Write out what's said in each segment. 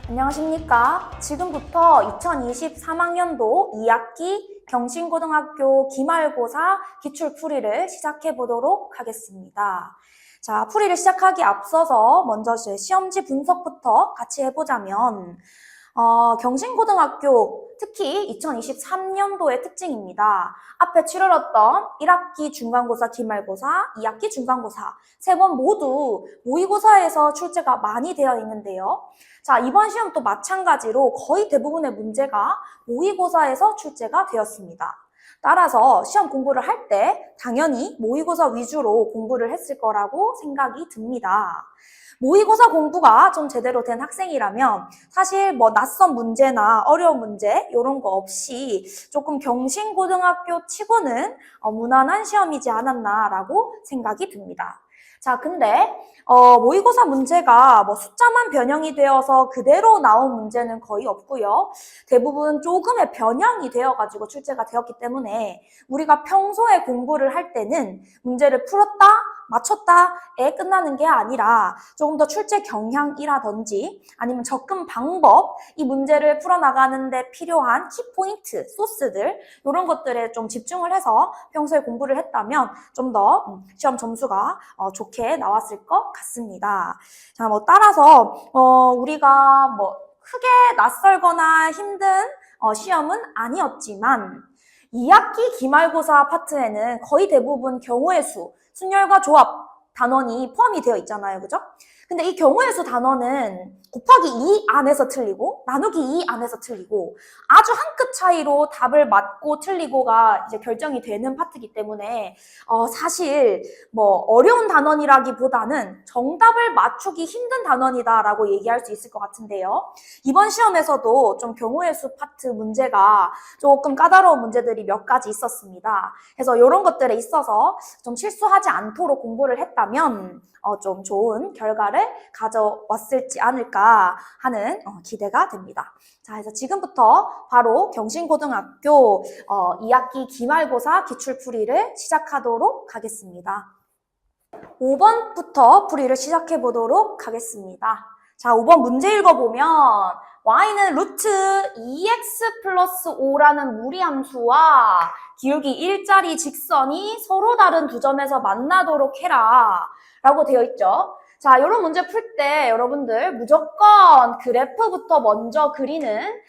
안녕하십니까. 지금부터 2023학년도 2학기 경신고등학교 기말고사 기출풀이를 시작해 보도록 하겠습니다. 자, 풀이를 시작하기 앞서서 먼저 시험지 분석부터 같이 해보자면 경신고등학교 특히 2023년도의 특징입니다. 앞에 치러졌던 1학기 중간고사, 기말고사, 2학기 중간고사 세 번 모두 모의고사에서 출제가 많이 되어 있는데요. 자, 이번 시험도 마찬가지로 거의 대부분의 문제가 모의고사에서 출제가 되었습니다. 따라서 시험 공부를 할 때 당연히 모의고사 위주로 공부를 했을 거라고 생각이 듭니다. 모의고사 공부가 좀 제대로 된 학생이라면 사실 낯선 문제나 어려운 문제 이런 거 없이 조금 경신고등학교 치고는 무난한 시험이지 않았나라고 생각이 듭니다. 자, 근데 모의고사 문제가 숫자만 변형이 되어서 그대로 나온 문제는 거의 없고요. 대부분 조금의 변형이 되어가지고 출제가 되었기 때문에 우리가 평소에 공부를 할 때는 문제를 풀었다, 맞췄다에 끝나는 게 아니라 조금 더 출제 경향이라든지 아니면 접근 방법, 이 문제를 풀어나가는 데 필요한 키포인트, 소스들 이런 것들에 좀 집중을 해서 평소에 공부를 했다면 좀 더 시험 점수가 좋게 나왔을 것 같습니다. 자, 따라서 우리가 크게 낯설거나 힘든 시험은 아니었지만 2학기 기말고사 파트에는 거의 대부분 경우의 수, 순열과 조합 단원이 포함이 되어 있잖아요. 그죠? 근데 이 경우의 수 단원은 곱하기 2 안에서 틀리고 나누기 2 안에서 틀리고 아주 한 끗 차이로 답을 맞고 틀리고가 이제 결정이 되는 파트이기 때문에 사실 어려운 단원이라기보다는 정답을 맞추기 힘든 단원이다라고 얘기할 수 있을 것 같은데요. 이번 시험에서도 좀 경우의 수 파트 문제가 조금 까다로운 문제들이 몇 가지 있었습니다. 그래서 이런 것들에 있어서 좀 실수하지 않도록 공부를 했다면 좀 좋은 결과를 가져왔을지 않을까 하는 기대가 됩니다. 자, 그래서 지금부터 바로 경신고등학교 2학기 기말고사 기출풀이를 시작하도록 하겠습니다. 5번부터 풀이를 시작해 보도록 하겠습니다. 자, 5번 문제 읽어보면 y는 루트 2x 플러스 5라는 무리함수와 기울기 1짜리 직선이 서로 다른 두 점에서 만나도록 해라 라고 되어 있죠. 자, 이런 문제 풀 때 여러분들 무조건 그래프부터 먼저 그리는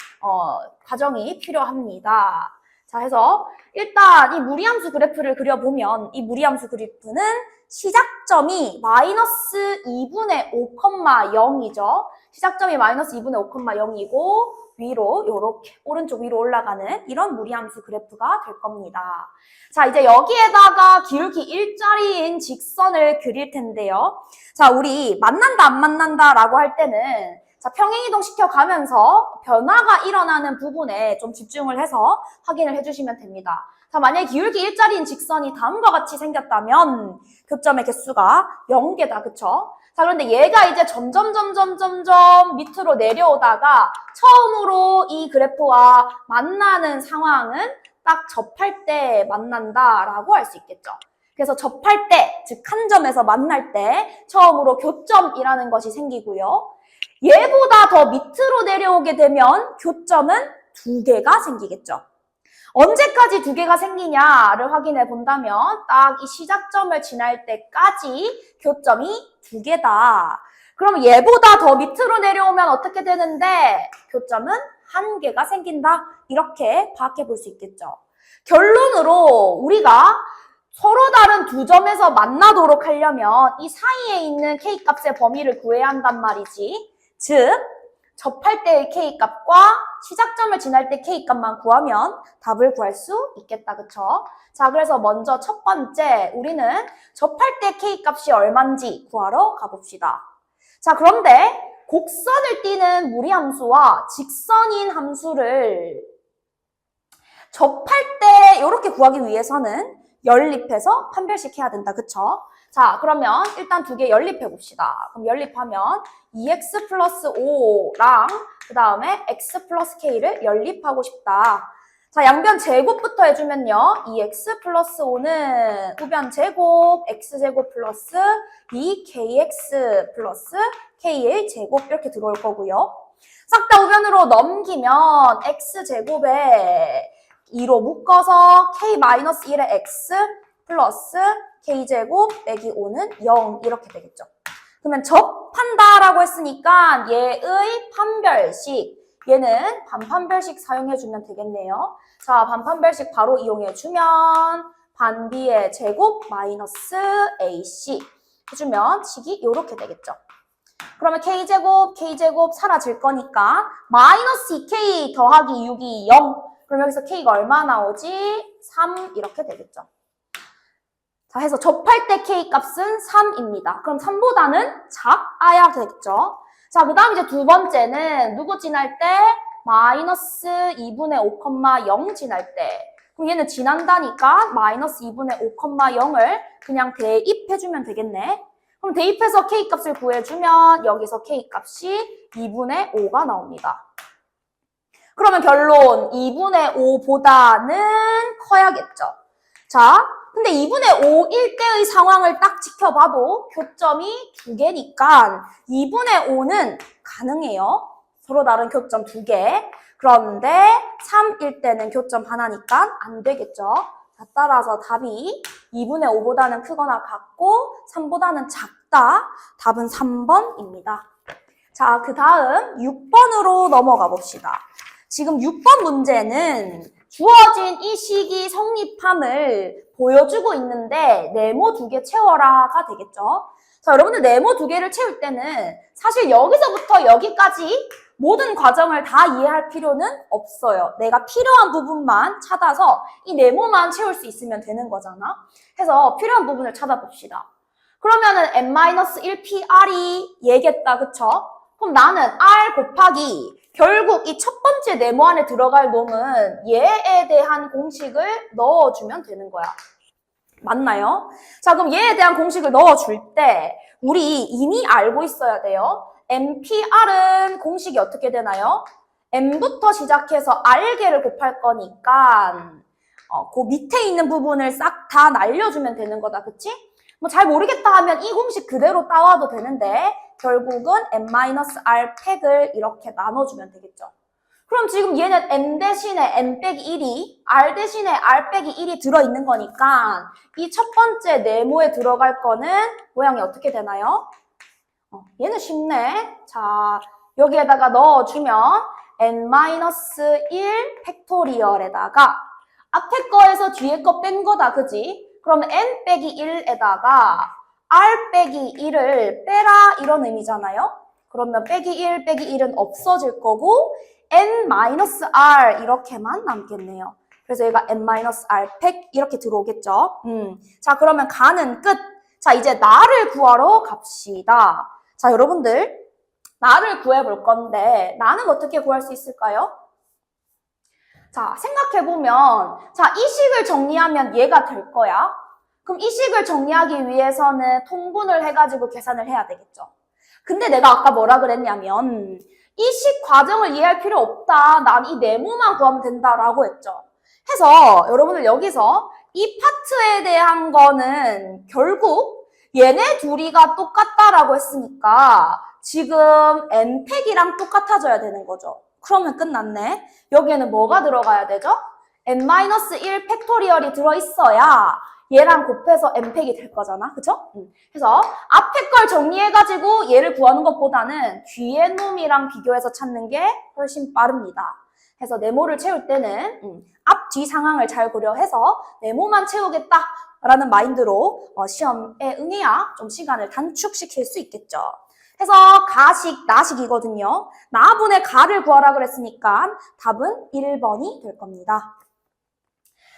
과정이 필요합니다. 자, 해서 일단 이 무리함수 그래프를 그려보면 이 무리함수 그래프는 시작점이 마이너스 2분의 5,0이죠. 시작점이 마이너스 2분의 5,0이고 위로 이렇게 오른쪽 위로 올라가는 이런 무리함수 그래프가 될 겁니다. 자, 이제 여기에다가 기울기 1짜리인 직선을 그릴 텐데요. 자, 우리 만난다 안 만난다 라고 할 때는 자, 평행이동 시켜가면서 변화가 일어나는 부분에 좀 집중을 해서 확인을 해주시면 됩니다. 자, 만약에 기울기 1짜리인 직선이 다음과 같이 생겼다면 교점의 개수가 0개다, 그쵸? 자, 그런데 얘가 이제 점점 밑으로 내려오다가 처음으로 이 그래프와 만나는 상황은 딱 접할 때 만난다라고 할 수 있겠죠. 그래서 접할 때, 즉 한 점에서 만날 때 처음으로 교점이라는 것이 생기고요. 얘보다 더 밑으로 내려오게 되면 교점은 2개가 생기겠죠. 언제까지 2개가 생기냐를 확인해 본다면 딱 이 시작점을 지날 때까지 교점이 2개다. 그럼 얘보다 더 밑으로 내려오면 어떻게 되는데 교점은 1개가 생긴다. 이렇게 파악해 볼 수 있겠죠. 결론으로 우리가 서로 다른 두 점에서 만나도록 하려면 이 사이에 있는 K값의 범위를 구해야 한단 말이지. 즉 접할 때의 K값과 시작점을 지날 때 K값만 구하면 답을 구할 수 있겠다. 그쵸? 자, 그래서 먼저 첫 번째 우리는 접할 때 K값이 얼마인지 구하러 가봅시다. 자, 그런데 곡선을 띠는 무리함수와 직선인 함수를 접할 때 이렇게 구하기 위해서는 연립해서 판별식해야 된다. 그쵸? 자, 그러면 일단 2개 연립해 봅시다. 그럼 연립하면 2x 플러스 5랑 그 다음에 x 플러스 k를 연립하고 싶다. 자, 양변 제곱부터 해주면요. 2x 플러스 5는 우변 제곱, x제곱 플러스 2kx 플러스 k의 제곱 이렇게 들어올 거고요. 싹 다 우변으로 넘기면 x제곱에 2로 묶어서 k-1의 x 플러스 k제곱 빼기 5는 0 이렇게 되겠죠. 그러면 접한다라고 했으니까 얘의 판별식, 얘는 반판별식 사용해주면 되겠네요. 자, 반판별식 바로 이용해주면 반b의 제곱 마이너스 ac 해주면 식이 이렇게 되겠죠. 그러면 k제곱 사라질 거니까 마이너스 2k 더하기 6이 0. 그럼 여기서 k가 얼마 나오지? 3 이렇게 되겠죠. 자, 해서 접할 때 k 값은 3입니다. 그럼 3보다는 작아야 되겠죠. 자, 그 다음 이제 두 번째는 누구 지날 때? 마이너스 2분의 5,0 지날 때. 그럼 얘는 지난다니까 마이너스 2분의 5,0을 그냥 대입해주면 되겠네. 그럼 대입해서 k 값을 구해주면 여기서 k 값이 2분의 5가 나옵니다. 그러면 결론 2분의 5보다는 커야겠죠. 자, 근데 2분의 5일 때의 상황을 딱 지켜봐도 교점이 두 개니까 2분의 5는 가능해요. 서로 다른 교점 두 개. 그런데 3일 때는 교점 하나니까 안 되겠죠. 자, 따라서 답이 2분의 5보다는 크거나 같고 3보다는 작다. 답은 3번입니다. 자, 그 다음 6번으로 넘어가 봅시다. 지금 6번 문제는 주어진 이 식이 성립함을 보여주고 있는데 네모 두 개 채워라가 되겠죠. 자, 여러분들 네모 두 개를 채울 때는 사실 여기서부터 여기까지 모든 과정을 다 이해할 필요는 없어요. 내가 필요한 부분만 찾아서 이 네모만 채울 수 있으면 되는 거잖아. 해서 필요한 부분을 찾아봅시다. 그러면은 n-1pr이 얘겠다, 그쵸? 그럼 나는 r 곱하기 결국 이 첫 번째 네모 안에 들어갈 놈은 얘에 대한 공식을 넣어주면 되는 거야. 맞나요? 자, 그럼 얘에 대한 공식을 넣어줄 때 우리 이미 알고 있어야 돼요. NPR은 공식이 어떻게 되나요? M부터 시작해서 R개를 곱할 거니까 그 밑에 있는 부분을 싹 다 날려주면 되는 거다, 그치? 뭐 잘 모르겠다 하면 이 공식 그대로 따와도 되는데 결국은 n-r 팩을 이렇게 나눠주면 되겠죠. 그럼 지금 얘는 n 대신에 n 빼기 1이 r 대신에 r 빼기 1이 들어있는 거니까 이 첫 번째 네모에 들어갈 거는 모양이 어떻게 되나요? 얘는 쉽네. 자, 여기에다가 넣어주면 n-1 팩토리얼에다가 앞에 거에서 뒤에 거 뺀 거다, 그지? 그러면 n 빼기 1에다가 r 빼기 1을 빼라 이런 의미잖아요. 그러면 빼기 1 빼기 1은 없어질 거고 n-r 이렇게만 남겠네요. 그래서 얘가 n-r 팩 이렇게 들어오겠죠. 자, 그러면 가는 끝. 자, 이제 나를 구하러 갑시다. 자, 여러분들 나를 구해볼 건데 나는 어떻게 구할 수 있을까요? 자, 생각해보면 자, 이 식을 정리하면 얘가 될 거야. 그럼 이 식을 정리하기 위해서는 통분을 해가지고 계산을 해야 되겠죠. 근데 내가 아까 뭐라 그랬냐면 이 식 과정을 이해할 필요 없다. 난 이 네모만 구하면 된다라고 했죠. 해서 여러분들 여기서 이 파트에 대한 거는 결국 얘네 둘이가 똑같다라고 했으니까 지금 n팩이랑 똑같아져야 되는 거죠. 그러면 끝났네. 여기에는 뭐가 들어가야 되죠? n-1 팩토리얼이 들어있어야 얘랑 곱해서 n팩이 될 거잖아. 그쵸? 그래서 앞에 걸 정리해가지고 얘를 구하는 것보다는 뒤에 놈이랑 비교해서 찾는 게 훨씬 빠릅니다. 그래서 네모를 채울 때는 앞, 뒤 상황을 잘 고려해서 네모만 채우겠다라는 마인드로 시험에 응해야 좀 시간을 단축시킬 수 있겠죠. 해서 가식, 나식이거든요. 나분의 가를 구하라 그랬으니까 답은 1번이 될 겁니다.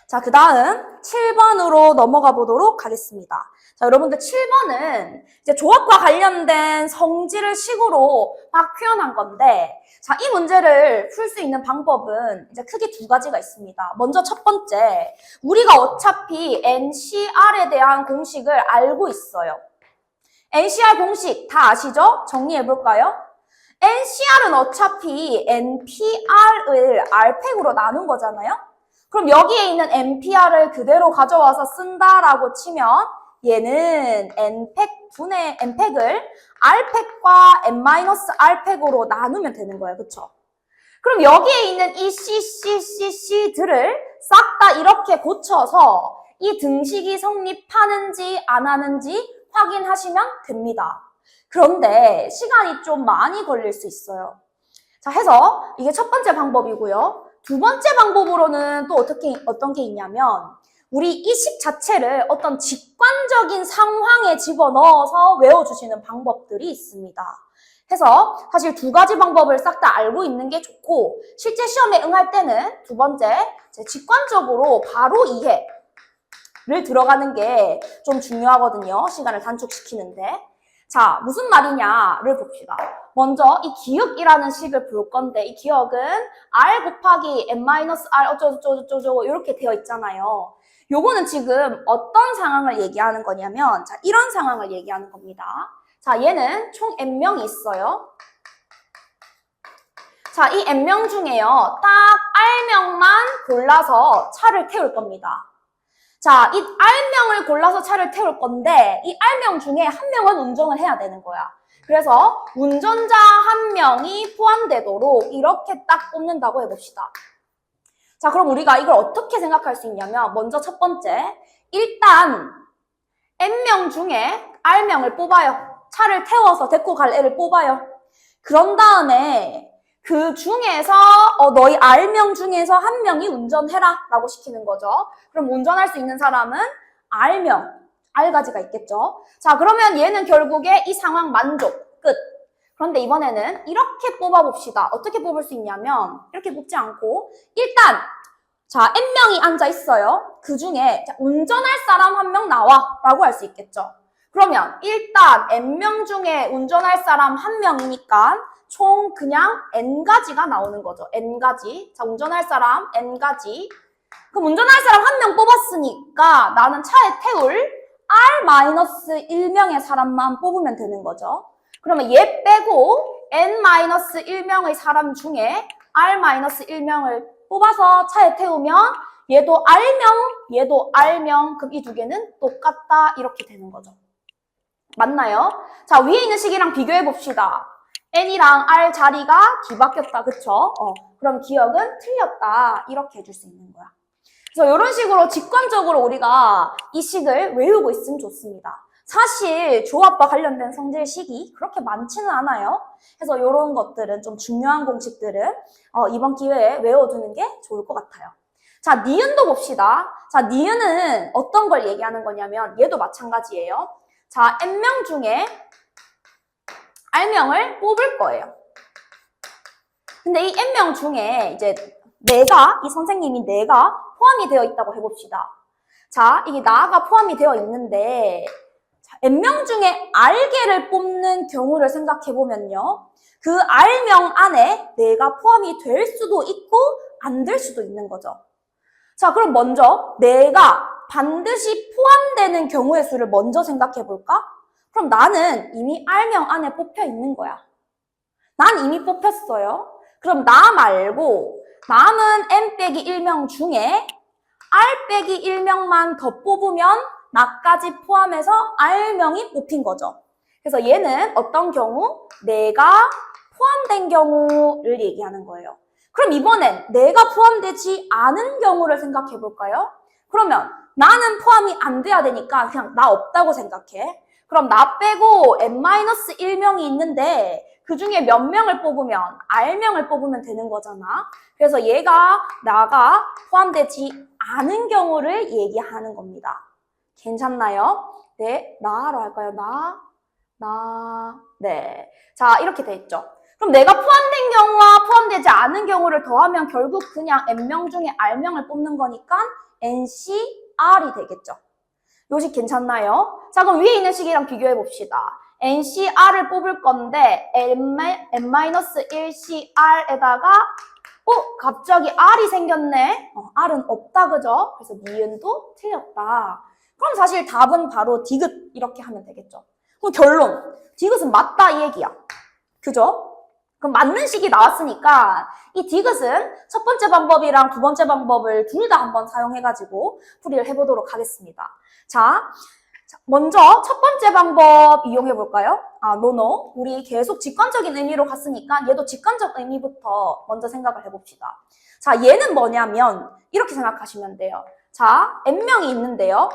자, 그 다음 7번으로 넘어가 보도록 하겠습니다. 자, 여러분들 7번은 이제 조합과 관련된 성질을 식으로 막 표현한 건데, 자, 이 문제를 풀 수 있는 방법은 이제 크게 두 가지가 있습니다. 먼저 첫 번째, 우리가 어차피 NCR에 대한 공식을 알고 있어요. NCR 공식 다 아시죠? 정리해볼까요? NCR은 어차피 NPR을 R팩으로 나눈 거잖아요? 그럼 여기에 있는 NPR을 그대로 가져와서 쓴다라고 치면 얘는 n팩을 r팩과 n-r팩으로 나누면 되는 거예요. 그쵸? 그럼 여기에 있는 이 C들을 싹 다 이렇게 고쳐서 이 등식이 성립하는지 안 하는지 확인하시면 됩니다. 그런데 시간이 좀 많이 걸릴 수 있어요. 자, 해서 이게 첫 번째 방법이고요. 두 번째 방법으로는 또 어떤 게 있냐면 우리 이 식 자체를 어떤 직관적인 상황에 집어넣어서 외워주시는 방법들이 있습니다. 해서 사실 두 가지 방법을 싹 다 알고 있는 게 좋고 실제 시험에 응할 때는 두 번째 직관적으로 바로 이해를 들어가는 게 좀 중요하거든요. 시간을 단축시키는데. 자, 무슨 말이냐를 봅시다. 먼저 이 기억이라는 식을 볼 건데 이 기억은 r 곱하기 n-r 어쩌고저쩌고 이렇게 되어 있잖아요. 요거는 지금 어떤 상황을 얘기하는 거냐면 자, 이런 상황을 얘기하는 겁니다. 자, 얘는 총 n명이 있어요. 자, 이 n명 중에요. 딱 r명만 골라서 차를 태울 겁니다. 자, 이 r명을 골라서 차를 태울 건데 이 r명 중에 한 명은 운전을 해야 되는 거야. 그래서 운전자 한 명이 포함되도록 이렇게 딱 뽑는다고 해봅시다. 자, 그럼 우리가 이걸 어떻게 생각할 수 있냐면 먼저 첫 번째, 일단 n명 중에 r명을 뽑아요. 차를 태워서 데리고 갈 애를 뽑아요. 그런 다음에 그 중에서 너희 r명 중에서 한 명이 운전해라 라고 시키는 거죠. 그럼 운전할 수 있는 사람은 r명, r가지가 있겠죠. 자, 그러면 얘는 결국에 이 상황 만족, 끝. 그런데 이번에는 이렇게 뽑아봅시다. 어떻게 뽑을 수 있냐면 이렇게 뽑지 않고 일단 자, n명이 앉아 있어요. 그 중에 운전할 사람 한 명 나와 라고 할 수 있겠죠. 그러면 일단 n명 중에 운전할 사람 한 명이니까 총 그냥 n가지가 나오는 거죠. n가지. 자, 운전할 사람 n가지. 그럼 운전할 사람 한 명 뽑았으니까 나는 차에 태울 r-1명의 사람만 뽑으면 되는 거죠. 그러면 얘 빼고 n-1명의 사람 중에 r-1명을 뽑아서 차에 태우면 얘도 r명, 얘도 r명. 그럼 이 두 개는 똑같다. 이렇게 되는 거죠. 맞나요? 자, 위에 있는 식이랑 비교해 봅시다. n이랑 r 자리가 뒤바뀌었다. 그쵸? 그럼 기억은 틀렸다. 이렇게 해줄 수 있는 거야. 그래서 이런 식으로 직관적으로 우리가 이 식을 외우고 있으면 좋습니다. 사실 조합과 관련된 성질식이 그렇게 많지는 않아요. 그래서 이런 것들은 좀 중요한 공식들은 이번 기회에 외워두는 게 좋을 것 같아요. 자, 니은도 봅시다. 자, 니은은 어떤 걸 얘기하는 거냐면 얘도 마찬가지예요. 자, n명 중에 r명을 뽑을 거예요. 근데 이 n명 중에 이제 이 선생님이 내가 포함이 되어 있다고 해봅시다. 자, 이게 나가 포함이 되어 있는데 자, n명 중에 r개를 뽑는 경우를 생각해보면요. 그 r명 안에 내가 포함이 될 수도 있고 안 될 수도 있는 거죠. 자, 그럼 먼저 내가 반드시 포함되는 경우의 수를 먼저 생각해볼까? 그럼 나는 이미 r명 안에 뽑혀 있는 거야. 난 이미 뽑혔어요. 그럼 나 말고 남은 n-1명 중에 r-1명만 더 뽑으면 나까지 포함해서 r명이 뽑힌 거죠. 그래서 얘는 어떤 경우? 내가 포함된 경우를 얘기하는 거예요. 그럼 이번엔 내가 포함되지 않은 경우를 생각해 볼까요? 그러면 나는 포함이 안 돼야 되니까 그냥 나 없다고 생각해. 그럼 나 빼고 n-1명이 있는데 그 중에 몇 명을 뽑으면 r명을 뽑으면 되는 거잖아. 그래서 나가 포함되지 않은 경우를 얘기하는 겁니다. 괜찮나요? 네, 나로 할까요? 네. 자, 이렇게 돼 있죠. 그럼 내가 포함된 경우와 포함되지 않은 경우를 더하면 결국 그냥 n명 중에 r명을 뽑는 거니까 ncr이 되겠죠. 요 식 괜찮나요? 자, 그럼 위에 있는 식이랑 비교해 봅시다. ncr을 뽑을 건데 n-1cr에다가 갑자기 r이 생겼네. r은 없다, 그죠? 그래서 니은도 틀렸다. 그럼 사실 답은 바로 디귿 이렇게 하면 되겠죠. 그럼 결론, 디귿은 맞다 이 얘기야. 그죠? 그럼 맞는 식이 나왔으니까 이 디귿은 첫 번째 방법이랑 두 번째 방법을 둘 다 한번 사용해가지고 풀이를 해보도록 하겠습니다. 자, 먼저 첫 번째 방법 이용해 볼까요? 노노. 우리 계속 직관적인 의미로 갔으니까 얘도 직관적 의미부터 먼저 생각을 해봅시다. 자, 얘는 뭐냐면 이렇게 생각하시면 돼요. 자, n명이 있는데요.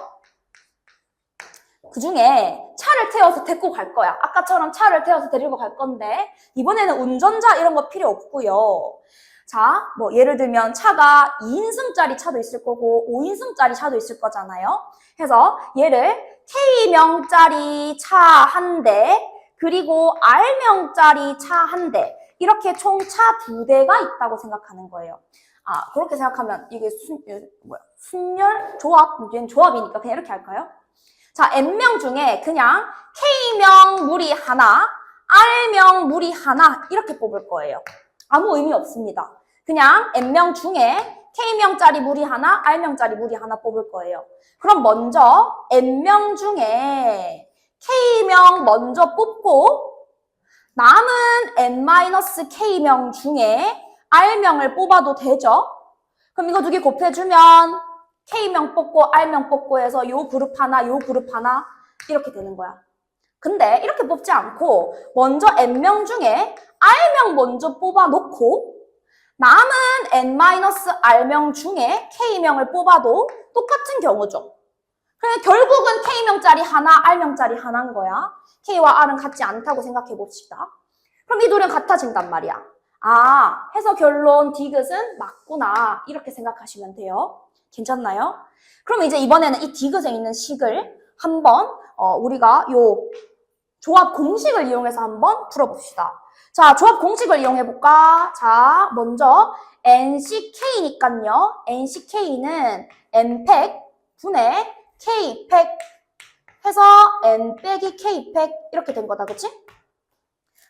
그 중에 차를 태워서 데리고 갈 거야. 아까처럼 차를 태워서 데리고 갈 건데 이번에는 운전자 이런 거 필요 없고요. 자, 뭐 예를 들면 차가 2인승짜리 차도 있을 거고 5인승짜리 차도 있을 거잖아요. 그래서 얘를 K명짜리 차 한 대, 그리고 R명짜리 차 한 대, 이렇게 총 차 2대가 있다고 생각하는 거예요. 그렇게 생각하면 이게 순열? 조합? 얘는 조합이니까 그냥 이렇게 할까요? 자, N명 중에 그냥 K명 무리 하나, R명 무리 하나 이렇게 뽑을 거예요. 아무 의미 없습니다. 그냥 N명 중에 K명짜리 무리 하나, R명짜리 무리 하나 뽑을 거예요. 그럼 먼저 N명 중에 K명 먼저 뽑고 남은 N-K명 중에 R명을 뽑아도 되죠? 그럼 이거 두 개 곱해주면 K명 뽑고 R명 뽑고 해서 요 그룹 하나, 요 그룹 하나 이렇게 되는 거야. 근데 이렇게 뽑지 않고 먼저 N명 중에 R명 먼저 뽑아놓고 남은 N-R명 중에 K명을 뽑아도 똑같은 경우죠. 그래, 결국은 K명짜리 하나, R명짜리 하나인 거야. K와 R은 같지 않다고 생각해 봅시다. 그럼 이 둘은 같아진단 말이야. 해서 결론 디귿은 맞구나. 이렇게 생각하시면 돼요. 괜찮나요? 그럼 이제 이번에는 이 디귿에 있는 식을 한번 우리가 요 조합 공식을 이용해서 한번 풀어봅시다. 자, 조합 공식을 이용해볼까? 자, 먼저 NCK니까요. NCK는 N팩 분의 K팩 해서 N 빼기 K팩 이렇게 된 거다, 그치?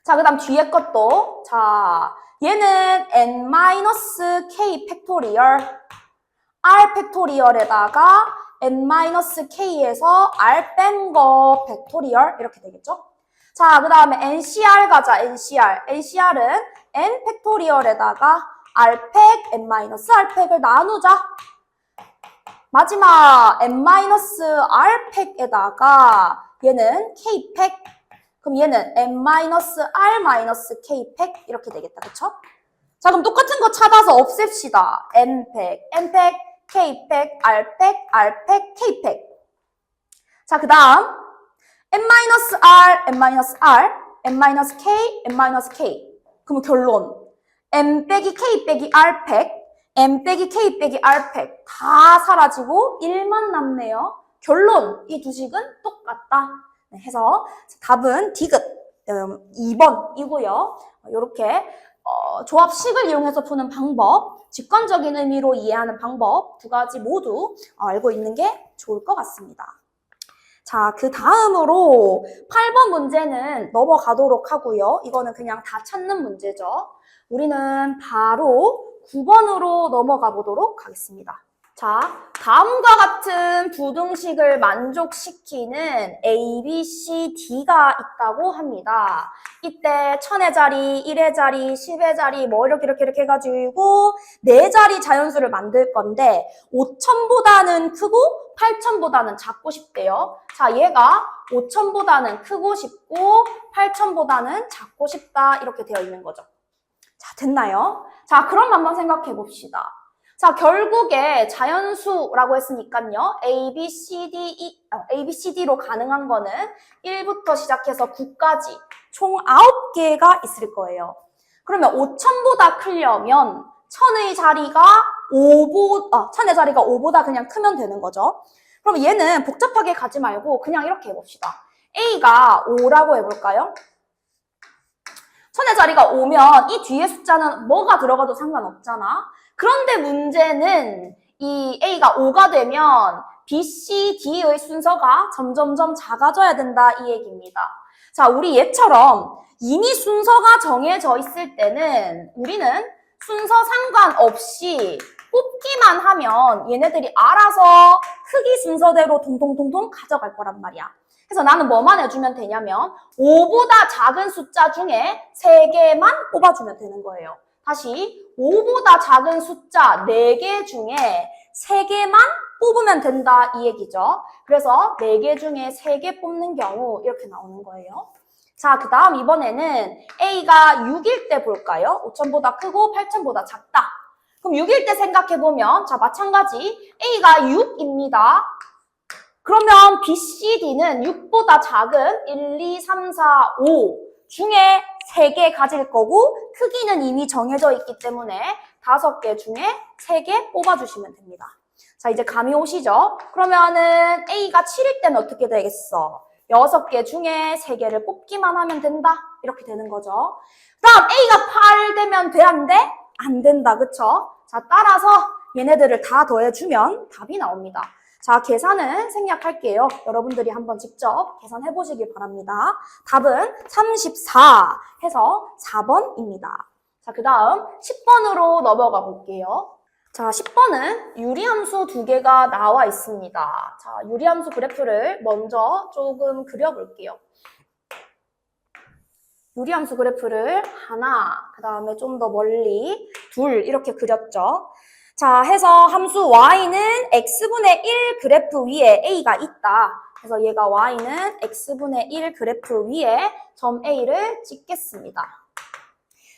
자, 그 다음 뒤에 것도 자, 얘는 N-K 팩토리얼 R 팩토리얼에다가 N-K에서 R 뺀 거 팩토리얼 이렇게 되겠죠? 자, 그 다음에 NCR 가자, NCR. NCR은 N 팩토리얼에다가 R팩, N-R팩을 나누자. 마지막 N-R팩에다가 얘는 K팩. 그럼 얘는 N-R-K팩 이렇게 되겠다, 그쵸? 자, 그럼 똑같은 거 찾아서 없앱시다. N팩, N팩, K팩, R팩, R팩, K팩. 자, 그 다음 N-R, N-R, N-K, N-K. 그럼 결론 N 빼기 K 빼기 R팩, N 빼기 K 빼기 R팩 다 사라지고 1만 남네요. 결론 이 두 식은 똑같다. 해서 답은 디귿 2번이고요. 이렇게 조합식을 이용해서 푸는 방법, 직관적인 의미로 이해하는 방법 두 가지 모두 알고 있는 게 좋을 것 같습니다. 자, 그 다음으로 8번 문제는 넘어가도록 하고요. 이거는 그냥 다 찾는 문제죠. 우리는 바로 9번으로 넘어가 보도록 하겠습니다. 자, 다음과 같은 부등식을 만족시키는 A, B, C, D가 있다고 합니다. 이때 1000의 자리, 1의 자리, 10의 자리 뭐 이렇게 해가지고 4자리 자연수를 만들 건데 5000보다는 크고 8000보다는 작고 싶대요. 자, 얘가 5000보다는 크고 싶고 8000보다는 작고 싶다 이렇게 되어 있는 거죠. 자, 됐나요? 자, 그럼 한번 생각해 봅시다. 자, 결국에 자연수라고 했으니까요. A, B, C, D로 가능한 거는 1부터 시작해서 9까지 총 9개가 있을 거예요. 그러면 5000보다 크려면 1000의 자리가 5보다 그냥 크면 되는 거죠. 그럼 얘는 복잡하게 가지 말고 그냥 이렇게 해봅시다. A가 5라고 해볼까요? 1000의 자리가 5면 이 뒤에 숫자는 뭐가 들어가도 상관없잖아. 그런데 문제는 이 A가 5가 되면 B, C, D의 순서가 점점점 작아져야 된다 이 얘기입니다. 자, 우리 얘처럼 이미 순서가 정해져 있을 때는 우리는 순서 상관없이 뽑기만 하면 얘네들이 알아서 크기 순서대로 동동동동 가져갈 거란 말이야. 그래서 나는 뭐만 해주면 되냐면 5보다 작은 숫자 중에 3개만 뽑아주면 되는 거예요. 다시 5보다 작은 숫자 4개 중에 3개만 뽑으면 된다 이 얘기죠. 그래서 4개 중에 3개 뽑는 경우 이렇게 나오는 거예요. 자, 그 다음 이번에는 A가 6일 때 볼까요? 5,000보다 크고 8,000보다 작다. 그럼 6일 때 생각해보면 자, 마찬가지 A가 6입니다. 그러면 B, C, D는 6보다 작은 1, 2, 3, 4, 5 중에 3개 가질 거고 크기는 이미 정해져 있기 때문에 5개 중에 3개 뽑아주시면 됩니다. 자, 이제 감이 오시죠? 그러면은 A가 7일 때는 어떻게 되겠어? 6개 중에 3개를 뽑기만 하면 된다. 이렇게 되는 거죠. 다음 A가 8 되면 돼, 안 돼? 안 된다, 그쵸? 자, 따라서 얘네들을 다 더해주면 답이 나옵니다. 자, 계산은 생략할게요. 여러분들이 한번 직접 계산해 보시길 바랍니다. 답은 34 해서 4번입니다. 자, 그 다음 10번으로 넘어가 볼게요. 자, 10번은 유리함수 2개가 나와 있습니다. 자, 유리함수 그래프를 먼저 조금 그려볼게요. 유리함수 그래프를 하나, 그 다음에 좀 더 멀리 둘 이렇게 그렸죠. 자, 해서 함수 y는 x분의 1 그래프 위에 a가 있다. 그래서 얘가 y는 x분의 1 그래프 위에 점 a를 찍겠습니다.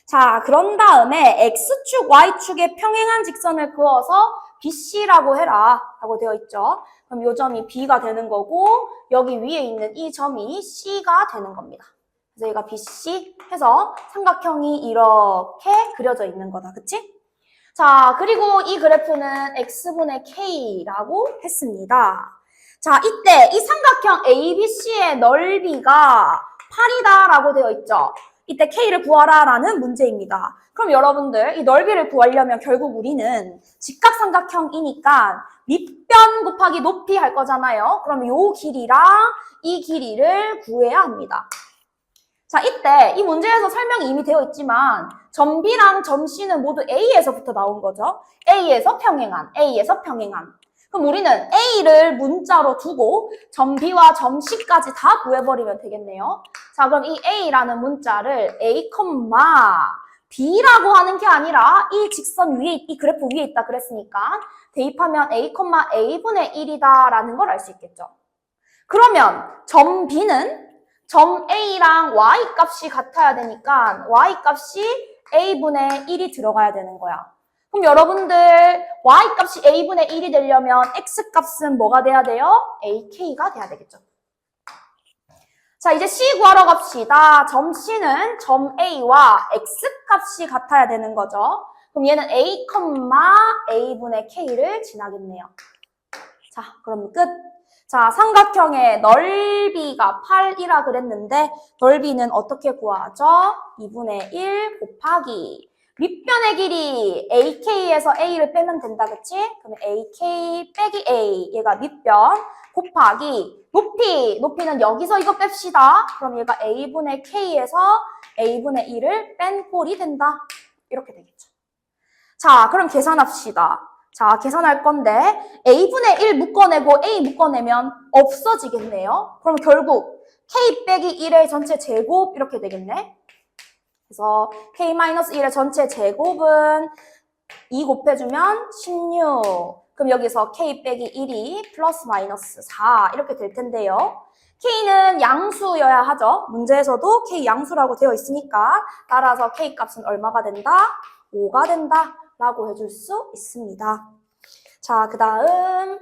자, 그런 다음에 x축, y축에 평행한 직선을 그어서 BC라고 해라 라고 되어 있죠. 그럼 이 점이 B가 되는 거고 여기 위에 있는 이 점이 C가 되는 겁니다. 그래서 얘가 BC 해서 삼각형이 이렇게 그려져 있는 거다. 그치? 자, 그리고 이 그래프는 x분의 k라고 했습니다. 자, 이때 이 삼각형 ABC의 넓이가 8이다 라고 되어 있죠. 이때 k를 구하라 라는 문제입니다. 그럼 여러분들 이 넓이를 구하려면 결국 우리는 직각삼각형이니까 밑변 곱하기 높이 할 거잖아요. 그럼 요 길이랑 이 길이를 구해야 합니다. 자, 이때 이 문제에서 설명이 이미 되어 있지만 점 B랑 점 C는 모두 A에서부터 나온 거죠. A에서 평행한. 그럼 우리는 A를 문자로 두고 점 B와 점 C까지 다 구해버리면 되겠네요. 자, 그럼 이 A라는 문자를 A, B라고 하는 게 아니라 이 직선 위에, 이 그래프 위에 있다 그랬으니까 대입하면 A, A분의 1이다 라는 걸 알 수 있겠죠. 그러면 점 B는 점 A랑 Y 값이 같아야 되니까 Y 값이 A분의 1이 들어가야 되는 거야. 그럼 여러분들 Y 값이 A분의 1이 되려면 X 값은 뭐가 돼야 돼요? AK가 돼야 되겠죠. 자, 이제 C 구하러 갑시다. 점 C는 점 A와 X 값이 같아야 되는 거죠. 그럼 얘는 A, A분의 K를 지나겠네요. 자, 그럼 끝. 자, 삼각형의 넓이가 8이라 그랬는데 넓이는 어떻게 구하죠? 2분의 1 곱하기 밑변의 길이 AK에서 A를 빼면 된다, 그치? 그러면 AK 빼기 A, 얘가 밑변 곱하기 높이는 여기서 이거 뺍시다. 그럼 얘가 A분의 K에서 A분의 1을 뺀 꼴이 된다. 이렇게 되겠죠. 자, 그럼 계산합시다. 자, 계산할 건데 A분의 1 묶어내고 A 묶어내면 없어지겠네요. 그럼 결국 K 빼기 1의 전체 제곱 이렇게 되겠네. 그래서 K-1의 전체 제곱은 2 곱해주면 16. 그럼 여기서 K 빼기 1이 플러스 마이너스 4 이렇게 될 텐데요. K는 양수여야 하죠. 문제에서도 K 양수라고 되어 있으니까 따라서 K 값은 얼마가 된다? 5가 된다. 라고 해줄 수 있습니다. 자, 그 다음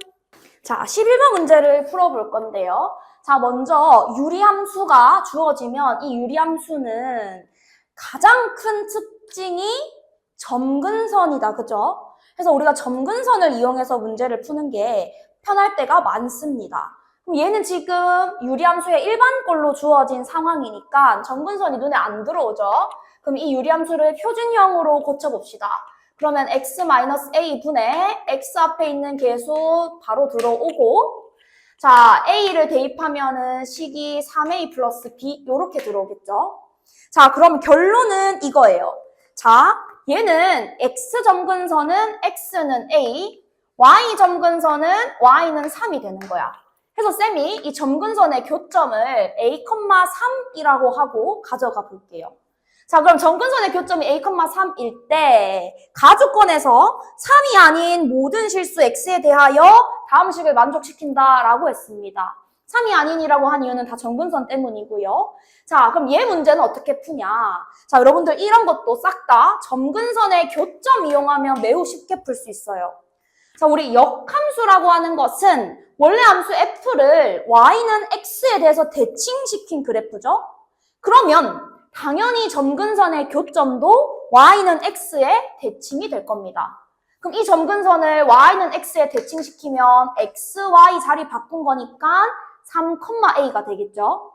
11번 문제를 풀어볼 건데요. 자, 먼저 유리함수가 주어지면 이 유리함수는 가장 큰 특징이 점근선이다. 그죠? 그래서 우리가 점근선을 이용해서 문제를 푸는 게 편할 때가 많습니다. 그럼 얘는 지금 유리함수의 일반꼴로 주어진 상황이니까 점근선이 눈에 안 들어오죠? 그럼 이 유리함수를 표준형으로 고쳐봅시다. 그러면 x-a분의 x 앞에 있는 계수 바로 들어오고 자, a를 대입하면은 식이 3a 플러스 b 이렇게 들어오겠죠. 자, 그럼 결론은 이거예요. 자, 얘는 x 점근선은 x는 a, y 점근선은 y는 3이 되는 거야. 그래서 쌤이 이 점근선의 교점을 a, 3이라고 하고 가져가 볼게요. 자, 그럼 점근선의 교점이 a, 3일 때 가주권에서 3이 아닌 모든 실수 x에 대하여 다음 식을 만족시킨다라고 했습니다. 3이 아닌이라고 한 이유는 다 점근선 때문이고요. 자, 그럼 얘 문제는 어떻게 푸냐? 자, 여러분들 이런 것도 싹 다 점근선의 교점 이용하면 매우 쉽게 풀 수 있어요. 자, 우리 역함수라고 하는 것은 원래 함수 f를 y는 x에 대해서 대칭시킨 그래프죠? 그러면 당연히 점근선의 교점도 y는 x에 대칭이 될 겁니다. 그럼 이 점근선을 y는 x에 대칭시키면 x, y 자리 바꾼 거니까 3,a가 되겠죠?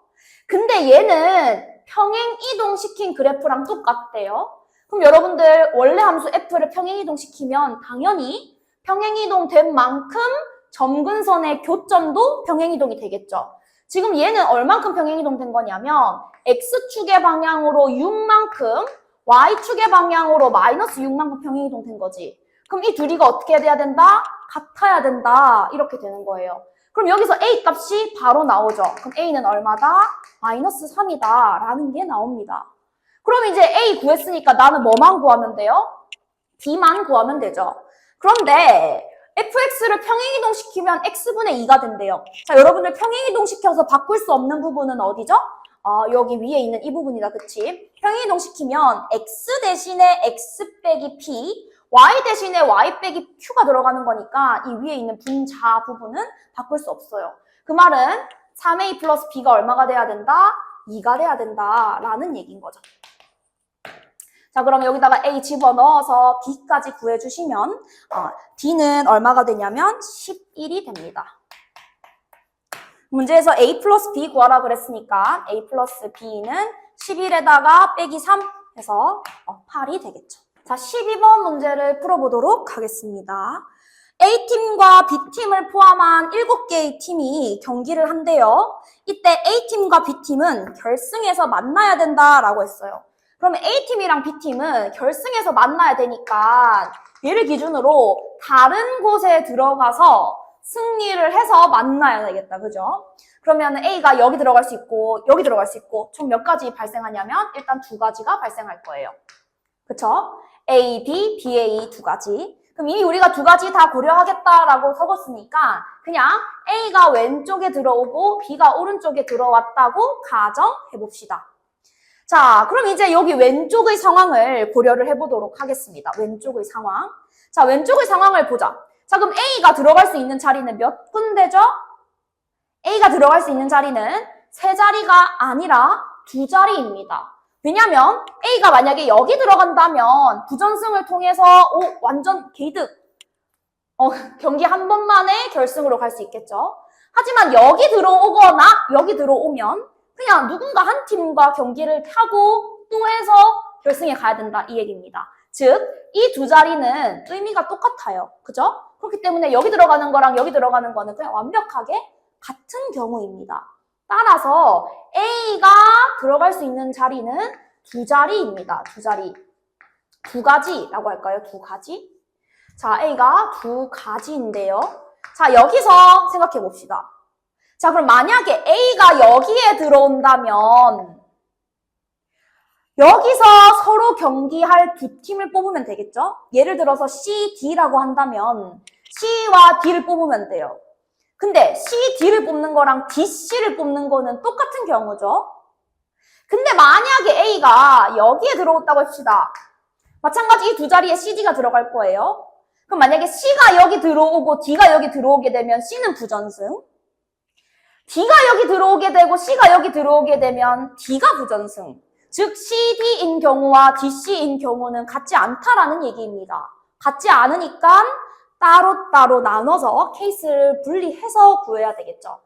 근데 얘는 평행 이동시킨 그래프랑 똑같대요. 그럼 여러분들 원래 함수 f를 평행 이동시키면 당연히 평행 이동된 만큼 점근선의 교점도 평행 이동이 되겠죠. 지금 얘는 얼만큼 평행 이동된 거냐면 x축의 방향으로 6만큼, y축의 방향으로 마이너스 6만큼 평행 이동된 거지. 그럼 이 둘이가 어떻게 돼야 된다? 같아야 된다. 이렇게 되는 거예요. 그럼 여기서 a 값이 바로 나오죠. 그럼 a는 얼마다? 마이너스 3이다 라는 게 나옵니다. 그럼 이제 a 구했으니까 나는 뭐만 구하면 돼요? b만 구하면 되죠. 그런데 fx를 평행이동시키면 x분의 2가 된대요. 자, 여러분들 평행이동시켜서 바꿀 수 없는 부분은 어디죠? 여기 위에 있는 이 부분이다, 그치? 평행이동시키면 x 대신에 x 빼기 p, y 대신에 y 빼기 q가 들어가는 거니까 이 위에 있는 분자 부분은 바꿀 수 없어요. 그 말은 3a 플러스 b가 얼마가 돼야 된다? 2가 돼야 된다라는 얘기인 거죠. 자, 그럼 여기다가 a 집어넣어서 b까지 구해주시면 d는 얼마가 되냐면 11이 됩니다. 문제에서 a 플러스 b 구하라 그랬으니까 a 플러스 b는 11에다가 빼기 3 해서 8이 되겠죠. 자, 12번 문제를 풀어보도록 하겠습니다. A팀과 B팀을 포함한 7개의 팀이 경기를 한대요. 이때 A팀과 B팀은 결승에서 만나야 된다라고 했어요. 그러면 A팀이랑 B팀은 결승에서 만나야 되니까 얘를 기준으로 다른 곳에 들어가서 승리를 해서 만나야 되겠다. 그죠? 그러면 A가 여기 들어갈 수 있고 여기 들어갈 수 있고 총 몇 가지 발생하냐면 일단 2가지가 발생할 거예요. 그쵸? A, B, B, A 2가지. 그럼 이미 우리가 2가지 다 고려하겠다라고 적었으니까 그냥 A가 왼쪽에 들어오고 B가 오른쪽에 들어왔다고 가정해봅시다. 자, 그럼 이제 여기 왼쪽의 상황을 고려를 해보도록 하겠습니다. 왼쪽의 상황. 자, 왼쪽의 상황을 보자. 자, 그럼 A가 들어갈 수 있는 자리는 몇 군데죠? A가 들어갈 수 있는 자리는 3자리가 아니라 2자리입니다. 왜냐면 A가 만약에 여기 들어간다면 부전승을 통해서 완전 개이득. 경기 한 번만에 결승으로 갈 수 있겠죠. 하지만 여기 들어오거나 여기 들어오면 그냥 누군가 한 팀과 경기를 하고 또 해서 결승에 가야 된다 이 얘기입니다. 즉, 이 2자리는 의미가 똑같아요. 그죠? 그렇기 때문에 여기 들어가는 거랑 여기 들어가는 거는 그냥 완벽하게 같은 경우입니다. 따라서 A가 들어갈 수 있는 자리는 2자리입니다. 2자리. 2가지라고 할까요? 2가지? 자, A가 2가지인데요. 자, 여기서 생각해 봅시다. 자, 그럼 만약에 A가 여기에 들어온다면 여기서 서로 경기할 2팀을 뽑으면 되겠죠? 예를 들어서 C, D라고 한다면 C와 D를 뽑으면 돼요. 근데 C, D를 뽑는 거랑 D, C를 뽑는 거는 똑같은 경우죠. 근데 만약에 A가 여기에 들어왔다고 합시다. 마찬가지 이 2자리에 C, D가 들어갈 거예요. 그럼 만약에 C가 여기 들어오고 D가 여기 들어오게 되면 C는 부전승. D가 여기 들어오게 되고 C가 여기 들어오게 되면 D가 부전승. 즉 CD인 경우와 DC인 경우는 같지 않다라는 얘기입니다. 같지 않으니까 따로따로 나눠서 케이스를 분리해서 구해야 되겠죠.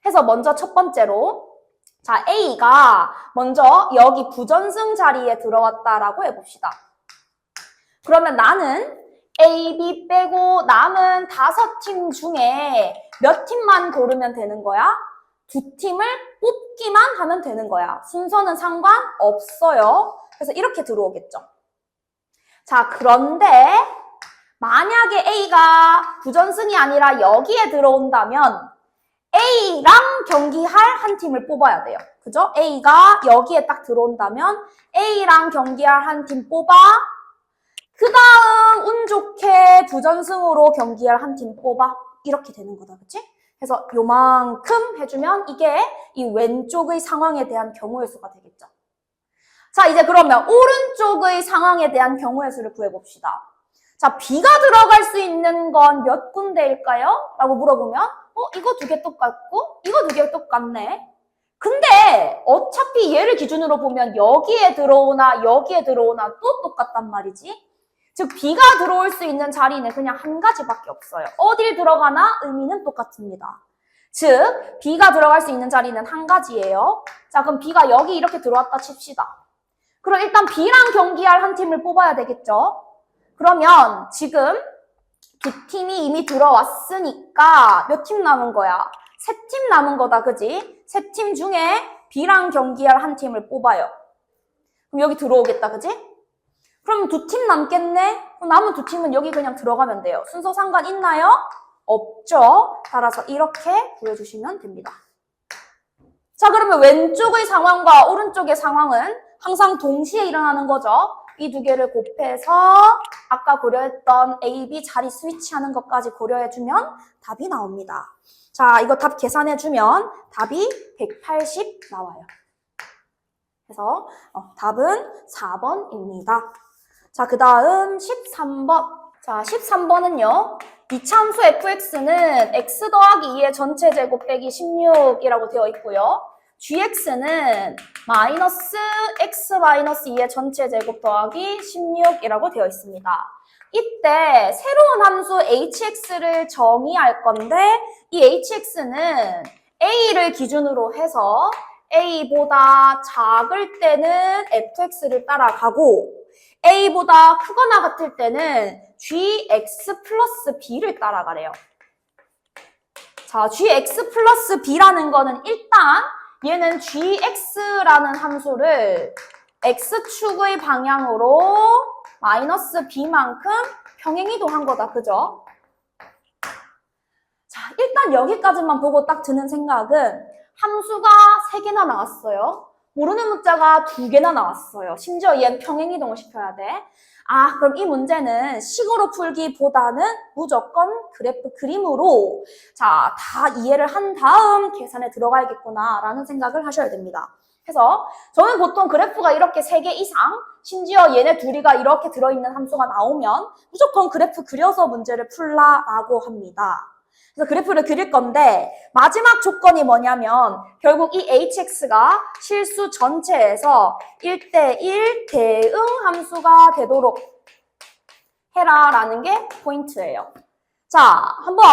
해서 먼저 첫 번째로 자, A가 먼저 여기 부전승 자리에 들어왔다라고 해봅시다. 그러면 나는 A, B 빼고 남은 5팀 중에 몇 팀만 고르면 되는 거야? 2팀을 뽑기만 하면 되는 거야. 순서는 상관없어요. 그래서 이렇게 들어오겠죠. 자, 그런데 만약에 A가 부전승이 아니라 여기에 들어온다면 A랑 경기할 한 팀을 뽑아야 돼요. 그죠? A가 여기에 딱 들어온다면 A랑 경기할 한 팀 뽑아. 그 다음 운 좋게 부전승으로 경기할 한 팀 뽑아. 이렇게 되는 거다. 그치? 그래서 요만큼 해주면 이게 이 왼쪽의 상황에 대한 경우의 수가 되겠죠. 자, 이제 그러면 오른쪽의 상황에 대한 경우의 수를 구해봅시다. 자, B가 들어갈 수 있는 건 몇 군데일까요? 라고 물어보면 이거 두 개 똑같고 이거 두 개 똑같네. 근데 어차피 얘를 기준으로 보면 여기에 들어오나 여기에 들어오나 또 똑같단 말이지. 즉 B가 들어올 수 있는 자리는 그냥 한 가지밖에 없어요. 어딜 들어가나 의미는 똑같습니다. 즉 B가 들어갈 수 있는 자리는 한 가지예요. 자, 그럼 B가 여기 이렇게 들어왔다 칩시다. 그럼 일단 B랑 경기할 한 팀을 뽑아야 되겠죠. 그러면 지금 두 팀이 이미 들어왔으니까 몇 팀 남은 거야? 세 팀 남은 거다, 그지? 세 팀 중에 B랑 경기할 한 팀을 뽑아요. 그럼 여기 들어오겠다, 그지? 그럼 두 팀 남겠네? 그럼 남은 두 팀은 여기 그냥 들어가면 돼요. 순서 상관 있나요? 없죠. 따라서 이렇게 구해주시면 됩니다. 자, 그러면 왼쪽의 상황과 오른쪽의 상황은 항상 동시에 일어나는 거죠. 이 두 개를 곱해서 아까 고려했던 A, B 자리 스위치하는 것까지 고려해주면 답이 나옵니다. 자, 이거 답 계산해주면 답이 180 나와요. 그래서 답은 4번입니다. 자, 그 다음 13번. 자, 13번은요. 이차함수 fx는 x 더하기 2의 전체 제곱 빼기 16이라고 되어 있고요. gx는 마이너스 x 마이너스 2의 전체 제곱 더하기 16이라고 되어 있습니다. 이때 새로운 함수 hx를 정의할 건데 이 hx는 a를 기준으로 해서 a보다 작을 때는 fx를 따라가고 a보다 크거나 같을 때는 gx 플러스 b를 따라가래요. 자, gx 플러스 b라는 거는 일단 얘는 gx라는 함수를 x축의 방향으로 마이너스 b만큼 평행이동한 거다. 그죠? 자, 일단 여기까지만 보고 딱 드는 생각은 함수가 3개나 나왔어요. 모르는 문자가 2개나 나왔어요. 심지어 얘는 평행이동을 시켜야 돼. 아, 그럼 이 문제는 식으로 풀기보다는 무조건 그래프 그림으로 자, 다 이해를 한 다음 계산에 들어가야겠구나라는 생각을 하셔야 됩니다. 그래서 저는 보통 그래프가 이렇게 3개 이상, 심지어 얘네 둘이가 이렇게 들어있는 함수가 나오면 무조건 그래프 그려서 문제를 풀라라고 합니다. 그래서 그래프를 그릴 건데 마지막 조건이 뭐냐면 결국 이 hx가 실수 전체에서 1대1 대응 함수가 되도록 해라라는 게 포인트예요. 자, 한번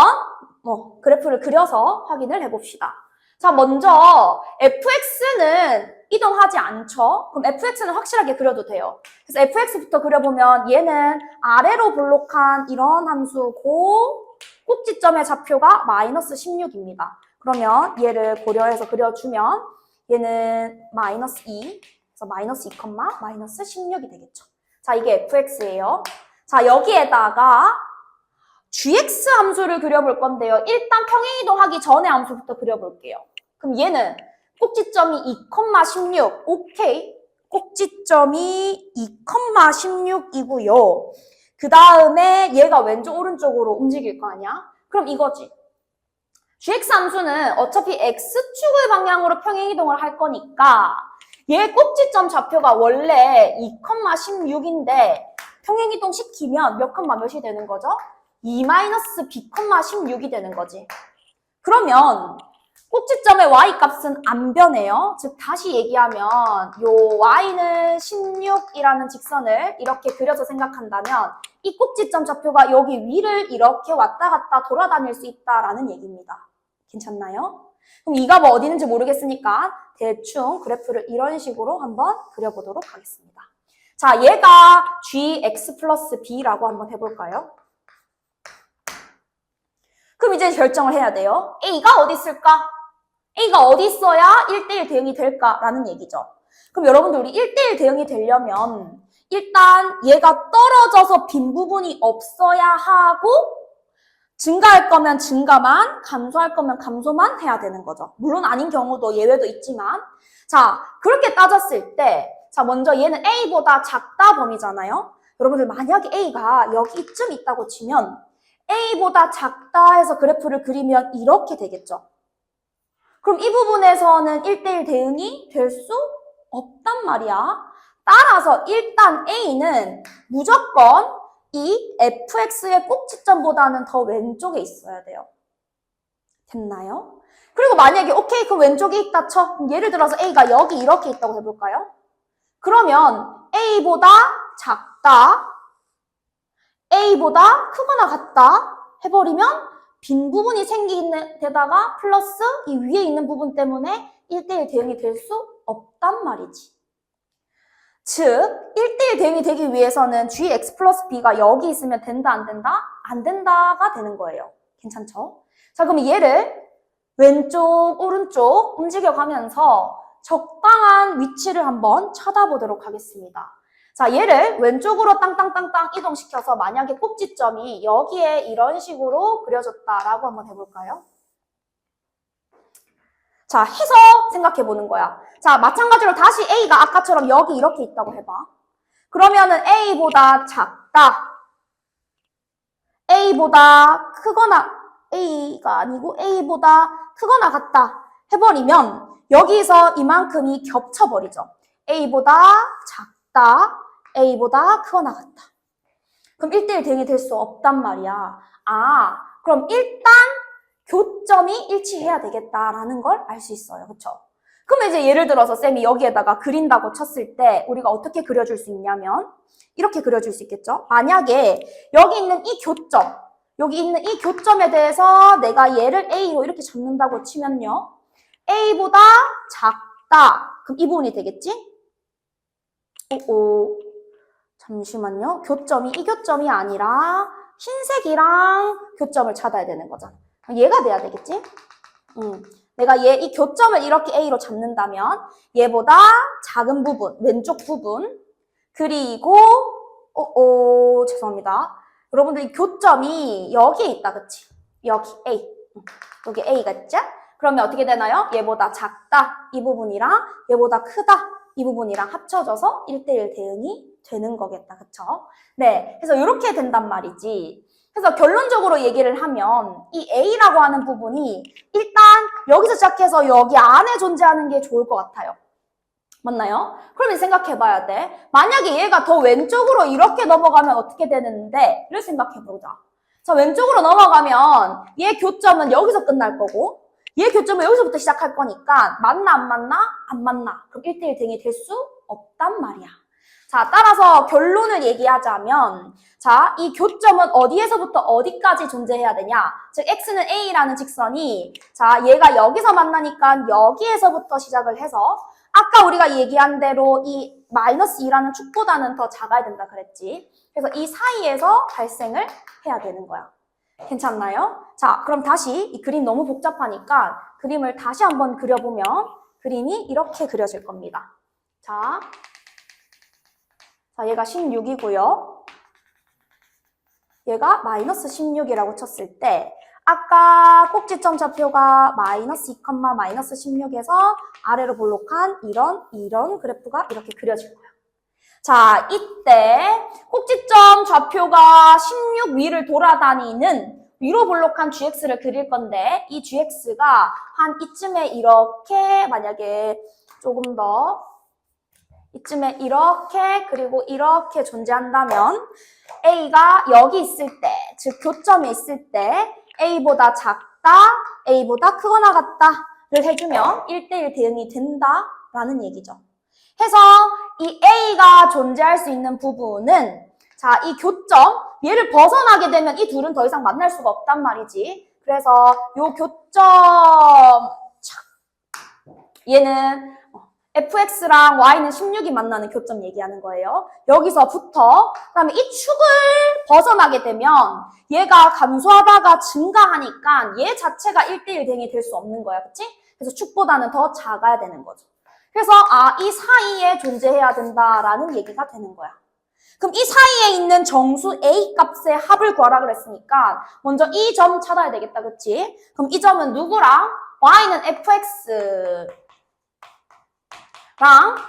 그래프를 그려서 확인을 해봅시다. 자, 먼저 fx는 이동하지 않죠? 그럼 fx는 확실하게 그려도 돼요. 그래서 fx부터 그려보면 얘는 아래로 볼록한 이런 함수고 꼭지점의 좌표가 마이너스 16입니다. 그러면 얘를 고려해서 그려주면 얘는 마이너스 2, 그래서 마이너스 2, 마이너스 16이 되겠죠. 자, 이게 fx예요. 자, 여기에다가 gx 함수를 그려볼 건데요. 일단 평행이동하기 전에 함수부터 그려볼게요. 그럼 얘는 꼭지점이 2, 16, 오케이. 꼭지점이 2, 16이고요. 그 다음에 얘가 왼쪽 오른쪽으로 움직일 거 아니야? 그럼 이거지. gx 함수는 어차피 x축의 방향으로 평행이동을 할 거니까 얘 꼭지점 좌표가 원래 2, 16인데 평행이동 시키면 몇 컴마 몇이 되는 거죠? 2-b,16이 되는 거지. 그러면 꼭지점의 y 값은 안 변해요. 즉 다시 얘기하면 요 y는 16이라는 직선을 이렇게 그려서 생각한다면 이 꼭지점 좌표가 여기 위를 이렇게 왔다 갔다 돌아다닐 수 있다라는 얘기입니다. 괜찮나요? 그럼 이 값은 어디 있는지 모르겠으니까 대충 그래프를 이런 식으로 한번 그려보도록 하겠습니다. 자, 얘가 gx 플러스 b라고 한번 해볼까요? 그럼 이제 결정을 해야 돼요. a가 어디 있을까? a가 어디 있어야 1대1 대응이 될까라는 얘기죠. 그럼 여러분들 우리 1대1 대응이 되려면 일단 얘가 떨어져서 빈 부분이 없어야 하고 증가할 거면 증가만, 감소할 거면 감소만 해야 되는 거죠. 물론 아닌 경우도 예외도 있지만. 자, 그렇게 따졌을 때, 자, 먼저 얘는 A보다 작다 범위잖아요. 여러분들 만약에 A가 여기 이쯤 있다고 치면 A보다 작다 해서 그래프를 그리면 이렇게 되겠죠. 그럼 이 부분에서는 1대1 대응이 될 수 없단 말이야. 따라서 일단 A는 무조건 이 fx의 꼭지점보다는 더 왼쪽에 있어야 돼요. 됐나요? 그리고 만약에 오케이 그 왼쪽에 있다 쳐. 예를 들어서 A가 여기 이렇게 있다고 해볼까요? 그러면 A보다 작다, A보다 크거나 같다 해버리면 빈 부분이 생기는 데다가 플러스 이 위에 있는 부분 때문에 1대1 대응이 될 수 없단 말이지. 즉 1대1 대응이 되기 위해서는 gx 플러스 b가 여기 있으면 된다 안 된다? 안 된다가 되는 거예요. 괜찮죠? 자, 그럼 얘를 왼쪽 오른쪽 움직여가면서 적당한 위치를 한번 찾아보도록 하겠습니다. 자, 얘를 왼쪽으로 땅땅땅땅 이동시켜서 만약에 꼭지점이 여기에 이런 식으로 그려졌다라고 한번 해볼까요? 자, 해서 생각해보는 거야. 자, 마찬가지로 다시 A가 아까처럼 여기 이렇게 있다고 해봐. 그러면은 A보다 작다. A보다 크거나, A가 아니고 A보다 크거나 같다 해버리면 여기서 이만큼이 겹쳐버리죠. A보다 작다, A보다 크거나 같다. 그럼 1대1 대응이 될 수 없단 말이야. 아, 그럼 일단 교점이 일치해야 되겠다라는 걸 알 수 있어요. 그쵸? 그럼 이제 예를 들어서 쌤이 여기에다가 그린다고 쳤을 때 우리가 어떻게 그려줄 수 있냐면 이렇게 그려줄 수 있겠죠? 만약에 여기 있는 이 교점, 여기 있는 이 교점에 대해서 내가 얘를 A로 이렇게 잡는다고 치면요. A보다 작다. 그럼 이 부분이 되겠지? 잠시만요. 교점이 이 교점이 아니라 흰색이랑 교점을 찾아야 되는 거잖아. 얘가 돼야 되겠지? 내가 이 교점을 이렇게 A로 잡는다면 얘보다 작은 부분, 왼쪽 부분 그리고 죄송합니다. 여러분들 이 교점이 여기에 있다, 그치? 여기 A, 여기 A가 있죠? 그러면 어떻게 되나요? 얘보다 작다, 이 부분이랑 얘보다 크다, 이 부분이랑 합쳐져서 1대1 대응이 되는 거겠다, 그쵸? 네, 그래서 이렇게 된단 말이지. 그래서 결론적으로 얘기를 하면 이 A라고 하는 부분이 일단 여기서 시작해서 여기 안에 존재하는 게 좋을 것 같아요. 맞나요? 그러면 생각해봐야 돼. 만약에 얘가 더 왼쪽으로 이렇게 넘어가면 어떻게 되는데? 를 생각해보자. 자, 왼쪽으로 넘어가면 얘 교점은 여기서 끝날 거고 얘 교점은 여기서부터 시작할 거니까 맞나 안 맞나? 안 맞나? 그럼 1대1 대응이 될 수 없단 말이야. 자, 따라서 결론을 얘기하자면 자, 이 교점은 어디에서부터 어디까지 존재해야 되냐? 즉 x는 a라는 직선이 자, 얘가 여기서 만나니까 여기에서부터 시작을 해서 아까 우리가 얘기한 대로 이 마이너스 2라는 축보다는 더 작아야 된다 그랬지. 그래서 이 사이에서 발생을 해야 되는 거야. 괜찮나요? 자, 그럼 다시 이 그림 너무 복잡하니까 그림을 다시 한번 그려보면 그림이 이렇게 그려질 겁니다. 자, 얘가 16이고요. 얘가 마이너스 16이라고 쳤을 때 아까 꼭지점 좌표가 마이너스 2, 마이너스 16에서 아래로 볼록한 이런 그래프가 이렇게 그려질 거예요. 자, 이때 꼭지점 좌표가 16 위를 돌아다니는 위로 볼록한 gx를 그릴 건데 이 gx가 한 이쯤에 이렇게 만약에 조금 더 이쯤에 이렇게 그리고 이렇게 존재한다면 A가 여기 있을 때, 즉 교점에 있을 때 A보다 작다, A보다 크거나 같다를 해주면 1대1 대응이 된다라는 얘기죠. 해서 이 A가 존재할 수 있는 부분은 자, 이 교점, 얘를 벗어나게 되면 이 둘은 더 이상 만날 수가 없단 말이지. 그래서 요 교점, 얘는 fx랑 y는 16이 만나는 교점 얘기하는 거예요. 여기서부터 그다음에 이 축을 벗어나게 되면 얘가 감소하다가 증가하니까 얘 자체가 1대1 대응이 될 수 없는 거야. 그치? 그래서 축보다는 더 작아야 되는 거죠. 그래서 이 사이에 존재해야 된다라는 얘기가 되는 거야. 그럼 이 사이에 있는 정수 A 값의 합을 구하라 그랬으니까 먼저 이 점 찾아야 되겠다, 그치? 그럼 이 점은 누구랑? y는 fx랑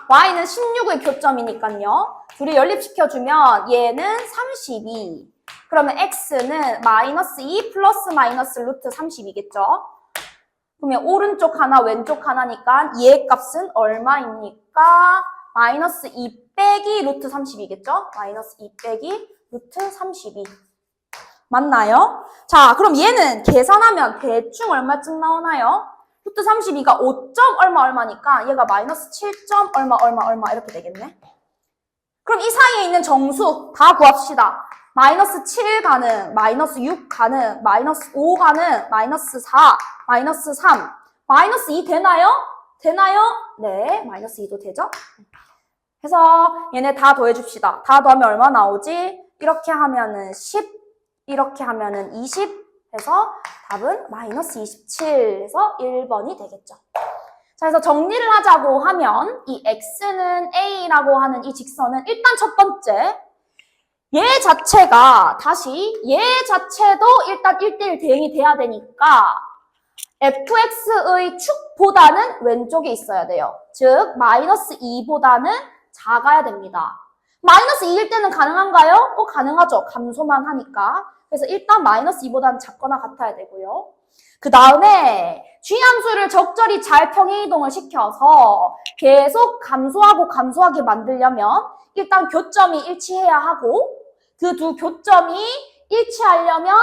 y는 16의 교점이니까요. 둘이 연립시켜주면 얘는 32. 그러면 x는 마이너스 2 플러스 마이너스 루트 32겠죠? 그러면 오른쪽 하나, 왼쪽 하나니까 얘 값은 얼마입니까? 마이너스 2 빼기 루트 32겠죠? 마이너스 2 빼기 루트 32. 맞나요? 자, 그럼 얘는 계산하면 대충 얼마쯤 나오나요? 루트 32가 5점 얼마니까 얘가 마이너스 7점 얼마 이렇게 되겠네. 그럼 이 사이에 있는 정수 다 구합시다. 마이너스 7 가능, 마이너스 6 가능, 마이너스 5 가능, 마이너스 4, 마이너스 3, 마이너스 2 되나요? 되나요? 네, 마이너스 2도 되죠? 그래서 얘네 다 더해줍시다. 다 더하면 얼마 나오지? 이렇게 하면은 10, 이렇게 하면은 20 해서 답은 마이너스 27 해서 1번이 되겠죠. 자, 그래서 정리를 하자고 하면 이 x는 a라고 하는 이 직선은 일단 첫 번째 얘 자체가 얘 자체도 일단 1대1 대응이 돼야 되니까 fx의 축보다는 왼쪽에 있어야 돼요. 즉 마이너스 2보다는 작아야 됩니다. 마이너스 2일 때는 가능한가요? 가능하죠. 감소만 하니까. 그래서 일단 마이너스 2보다는 작거나 같아야 되고요. 그 다음에 G함수를 적절히 잘 평행이동을 시켜서 계속 감소하게 만들려면 일단 교점이 일치해야 하고 그 두 교점이 일치하려면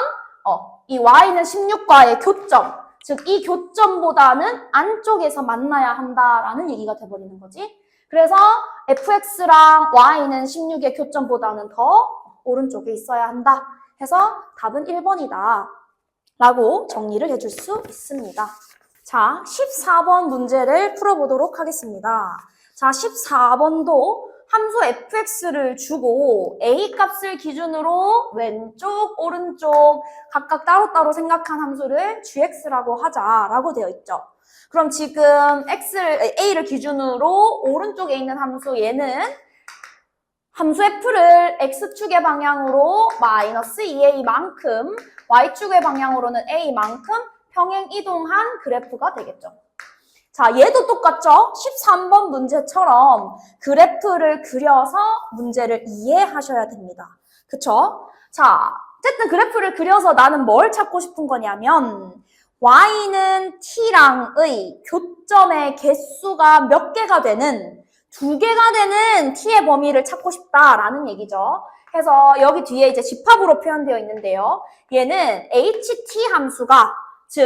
이 y는 16과의 교점, 즉 이 교점보다는 안쪽에서 만나야 한다라는 얘기가 돼버리는 거지. 그래서 fx랑 y는 16의 교점보다는 더 오른쪽에 있어야 한다 해서 답은 1번이다 라고 정리를 해줄 수 있습니다. 자, 14번 문제를 풀어보도록 하겠습니다. 자, 14번도 함수 fx를 주고 a 값을 기준으로 왼쪽, 오른쪽 각각 따로따로 생각한 함수를 gx라고 하자라고 되어 있죠. 그럼 지금 a를 기준으로 오른쪽에 있는 함수 얘는 함수 f를 x축의 방향으로 마이너스 2a만큼 y축의 방향으로는 a만큼 평행 이동한 그래프가 되겠죠. 자, 얘도 똑같죠? 13번 문제처럼 그래프를 그려서 문제를 이해하셔야 됩니다. 그쵸? 자, 어쨌든 그래프를 그려서 나는 뭘 찾고 싶은 거냐면 y는 t랑의 교점의 개수가 몇 개가 되는 2개가 되는 t의 범위를 찾고 싶다라는 얘기죠. 그래서 여기 뒤에 이제 집합으로 표현되어 있는데요. 얘는 ht 함수가 즉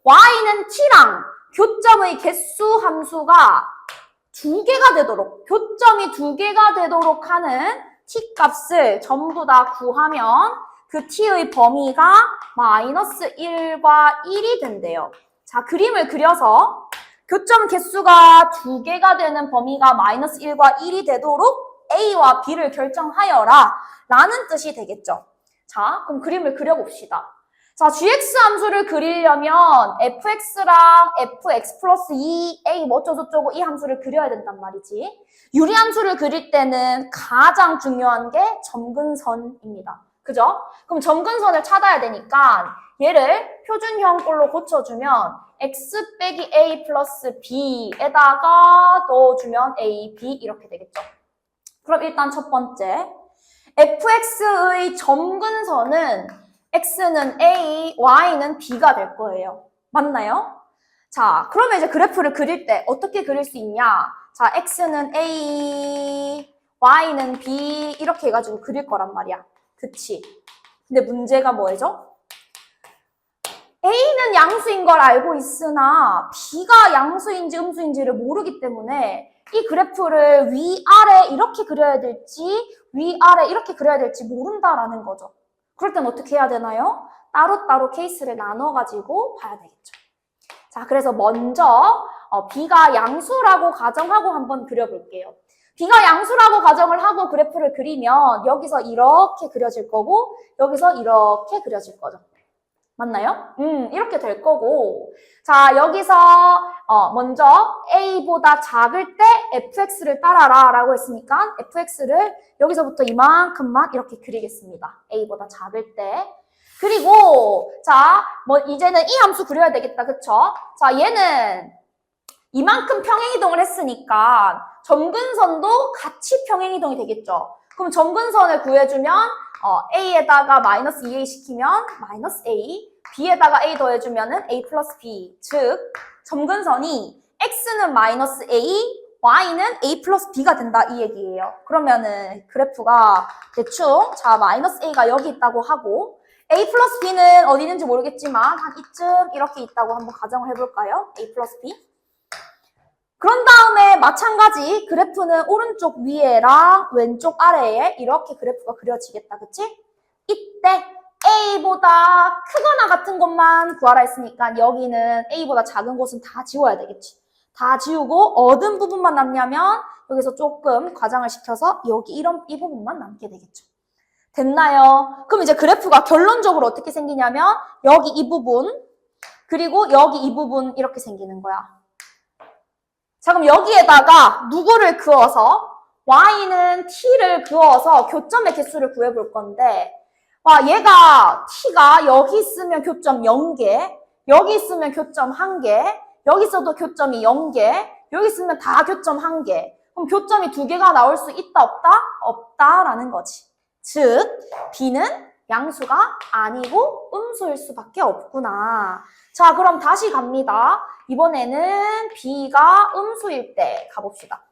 y는 t랑 교점의 개수 함수가 2개가 되도록 교점이 2개가 되도록 하는 t 값을 전부 다 구하면 그 t의 범위가 마이너스 1과 1이 된대요. 자, 그림을 그려서 교점 개수가 2개가 되는 범위가 마이너스 1과 1이 되도록 a와 b를 결정하여라 라는 뜻이 되겠죠. 자, 그럼 그림을 그려봅시다. 자, gx 함수를 그리려면 fx랑 fx 플러스 2a 뭐 어쩌고저쩌고 이 함수를 그려야 된단 말이지. 유리함수를 그릴 때는 가장 중요한 게 점근선입니다. 그죠? 그럼 점근선을 찾아야 되니까 얘를 표준형 꼴로 고쳐주면 x 빼기 a 플러스 b에다가 넣어주면 a, b 이렇게 되겠죠. 그럼 일단 첫 번째 fx의 점근선은 x는 a, y는 b가 될 거예요. 맞나요? 자, 그러면 이제 그래프를 그릴 때 어떻게 그릴 수 있냐? 자, x는 a, y는 b 이렇게 해가지고 그릴 거란 말이야. 그치? 근데 문제가 뭐죠? a는 양수인 걸 알고 있으나 b가 양수인지 음수인지를 모르기 때문에 이 그래프를 위아래 이렇게 그려야 될지 위아래 이렇게 그려야 될지 모른다라는 거죠. 그럴 땐 어떻게 해야 되나요? 따로따로 케이스를 나눠가지고 봐야 되겠죠. 자, 그래서 먼저 b가 양수라고 가정하고 한번 그려볼게요. b가 양수라고 가정을 하고 그래프를 그리면 여기서 이렇게 그려질 거고 여기서 이렇게 그려질 거죠. 맞나요? 이렇게 될 거고. 자, 여기서, 먼저 a보다 작을 때 fx를 따라라 라고 했으니까 fx를 여기서부터 이만큼만 이렇게 그리겠습니다. a보다 작을 때. 그리고, 자, 이제는 이 함수 그려야 되겠다. 그쵸? 자, 얘는 이만큼 평행이동을 했으니까 점근선도 같이 평행이동이 되겠죠. 그럼 점근선을 구해주면 a에다가 마이너스 2a 시키면 마이너스 a, b에다가 a 더해주면은 a 플러스 b. 즉 점근선이 x는 마이너스 a, y는 a 플러스 b가 된다 이 얘기예요. 그러면은 그래프가 대충 자 마이너스 a가 여기 있다고 하고 a 플러스 b는 어디 있는지 모르겠지만 한 이쯤 이렇게 있다고 한번 가정을 해볼까요? a 플러스 b. 그런 다음에 마찬가지 그래프는 오른쪽 위에랑 왼쪽 아래에 이렇게 그래프가 그려지겠다. 그치? 이때 A보다 크거나 같은 것만 구하라 했으니까 여기는 A보다 작은 곳은 다 지워야 되겠지. 다 지우고 얻은 부분만 남냐면 여기서 조금 과장을 시켜서 여기 이 부분만 남게 되겠죠. 됐나요? 그럼 이제 그래프가 결론적으로 어떻게 생기냐면 여기 이 부분 그리고 여기 이 부분 이렇게 생기는 거야. 자, 그럼 여기에다가 누구를 그어서 y는 t를 그어서 교점의 개수를 구해볼 건데 와, 얘가 t가 여기 있으면 교점 0개, 여기 있으면 교점 1개, 여기 있어도 교점이 0개, 여기 있으면 다 교점 1개. 그럼 교점이 2개가 나올 수 있다, 없다? 없다라는 거지. 즉, b는 양수가 아니고 음수일 수밖에 없구나. 자, 그럼 다시 갑니다. 이번에는 b가 음수일 때 가봅시다.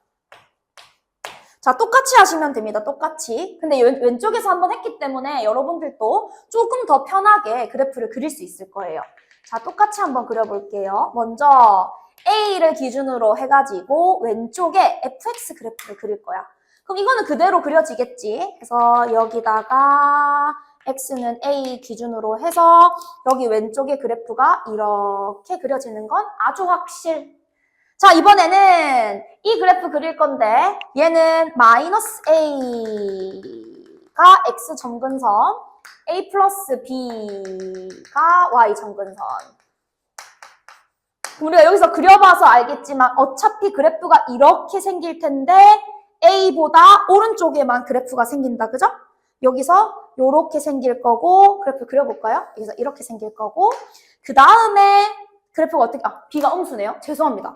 자, 똑같이 하시면 됩니다. 똑같이. 근데 왼쪽에서 한번 했기 때문에 여러분들도 조금 더 편하게 그래프를 그릴 수 있을 거예요. 자, 똑같이 한번 그려볼게요. 먼저 A를 기준으로 해가지고 왼쪽에 fx 그래프를 그릴 거야. 그럼 이거는 그대로 그려지겠지. 그래서 여기다가 x는 A 기준으로 해서 여기 왼쪽에 그래프가 이렇게 그려지는 건 아주 확실. 자, 이번에는 이 그래프 그릴 건데 얘는 마이너스 A가 X 점근선, A 플러스 B가 Y 점근선. 우리가 여기서 그려봐서 알겠지만 어차피 그래프가 이렇게 생길 텐데 A보다 오른쪽에만 그래프가 생긴다, 그죠? 여기서 이렇게 생길 거고 그래프 그려볼까요? 여기서 이렇게 생길 거고 그 다음에 그래프가 어떻게 B가 음수네요. 죄송합니다.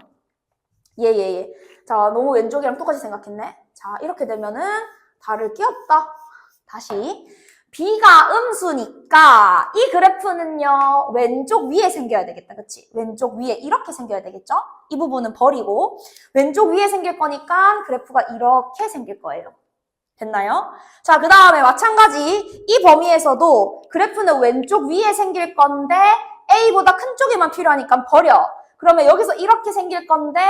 예. 자, 너무 왼쪽이랑 똑같이 생각했네. 자, 이렇게 되면은 다를 게 없다. 다시. B가 음수니까 이 그래프는요, 왼쪽 위에 생겨야 되겠다. 그치? 왼쪽 위에 이렇게 생겨야 되겠죠? 이 부분은 버리고 왼쪽 위에 생길 거니까 그래프가 이렇게 생길 거예요. 됐나요? 자, 그 다음에 마찬가지 이 범위에서도 그래프는 왼쪽 위에 생길 건데 A보다 큰 쪽에만 필요하니까 버려. 그러면 여기서 이렇게 생길 건데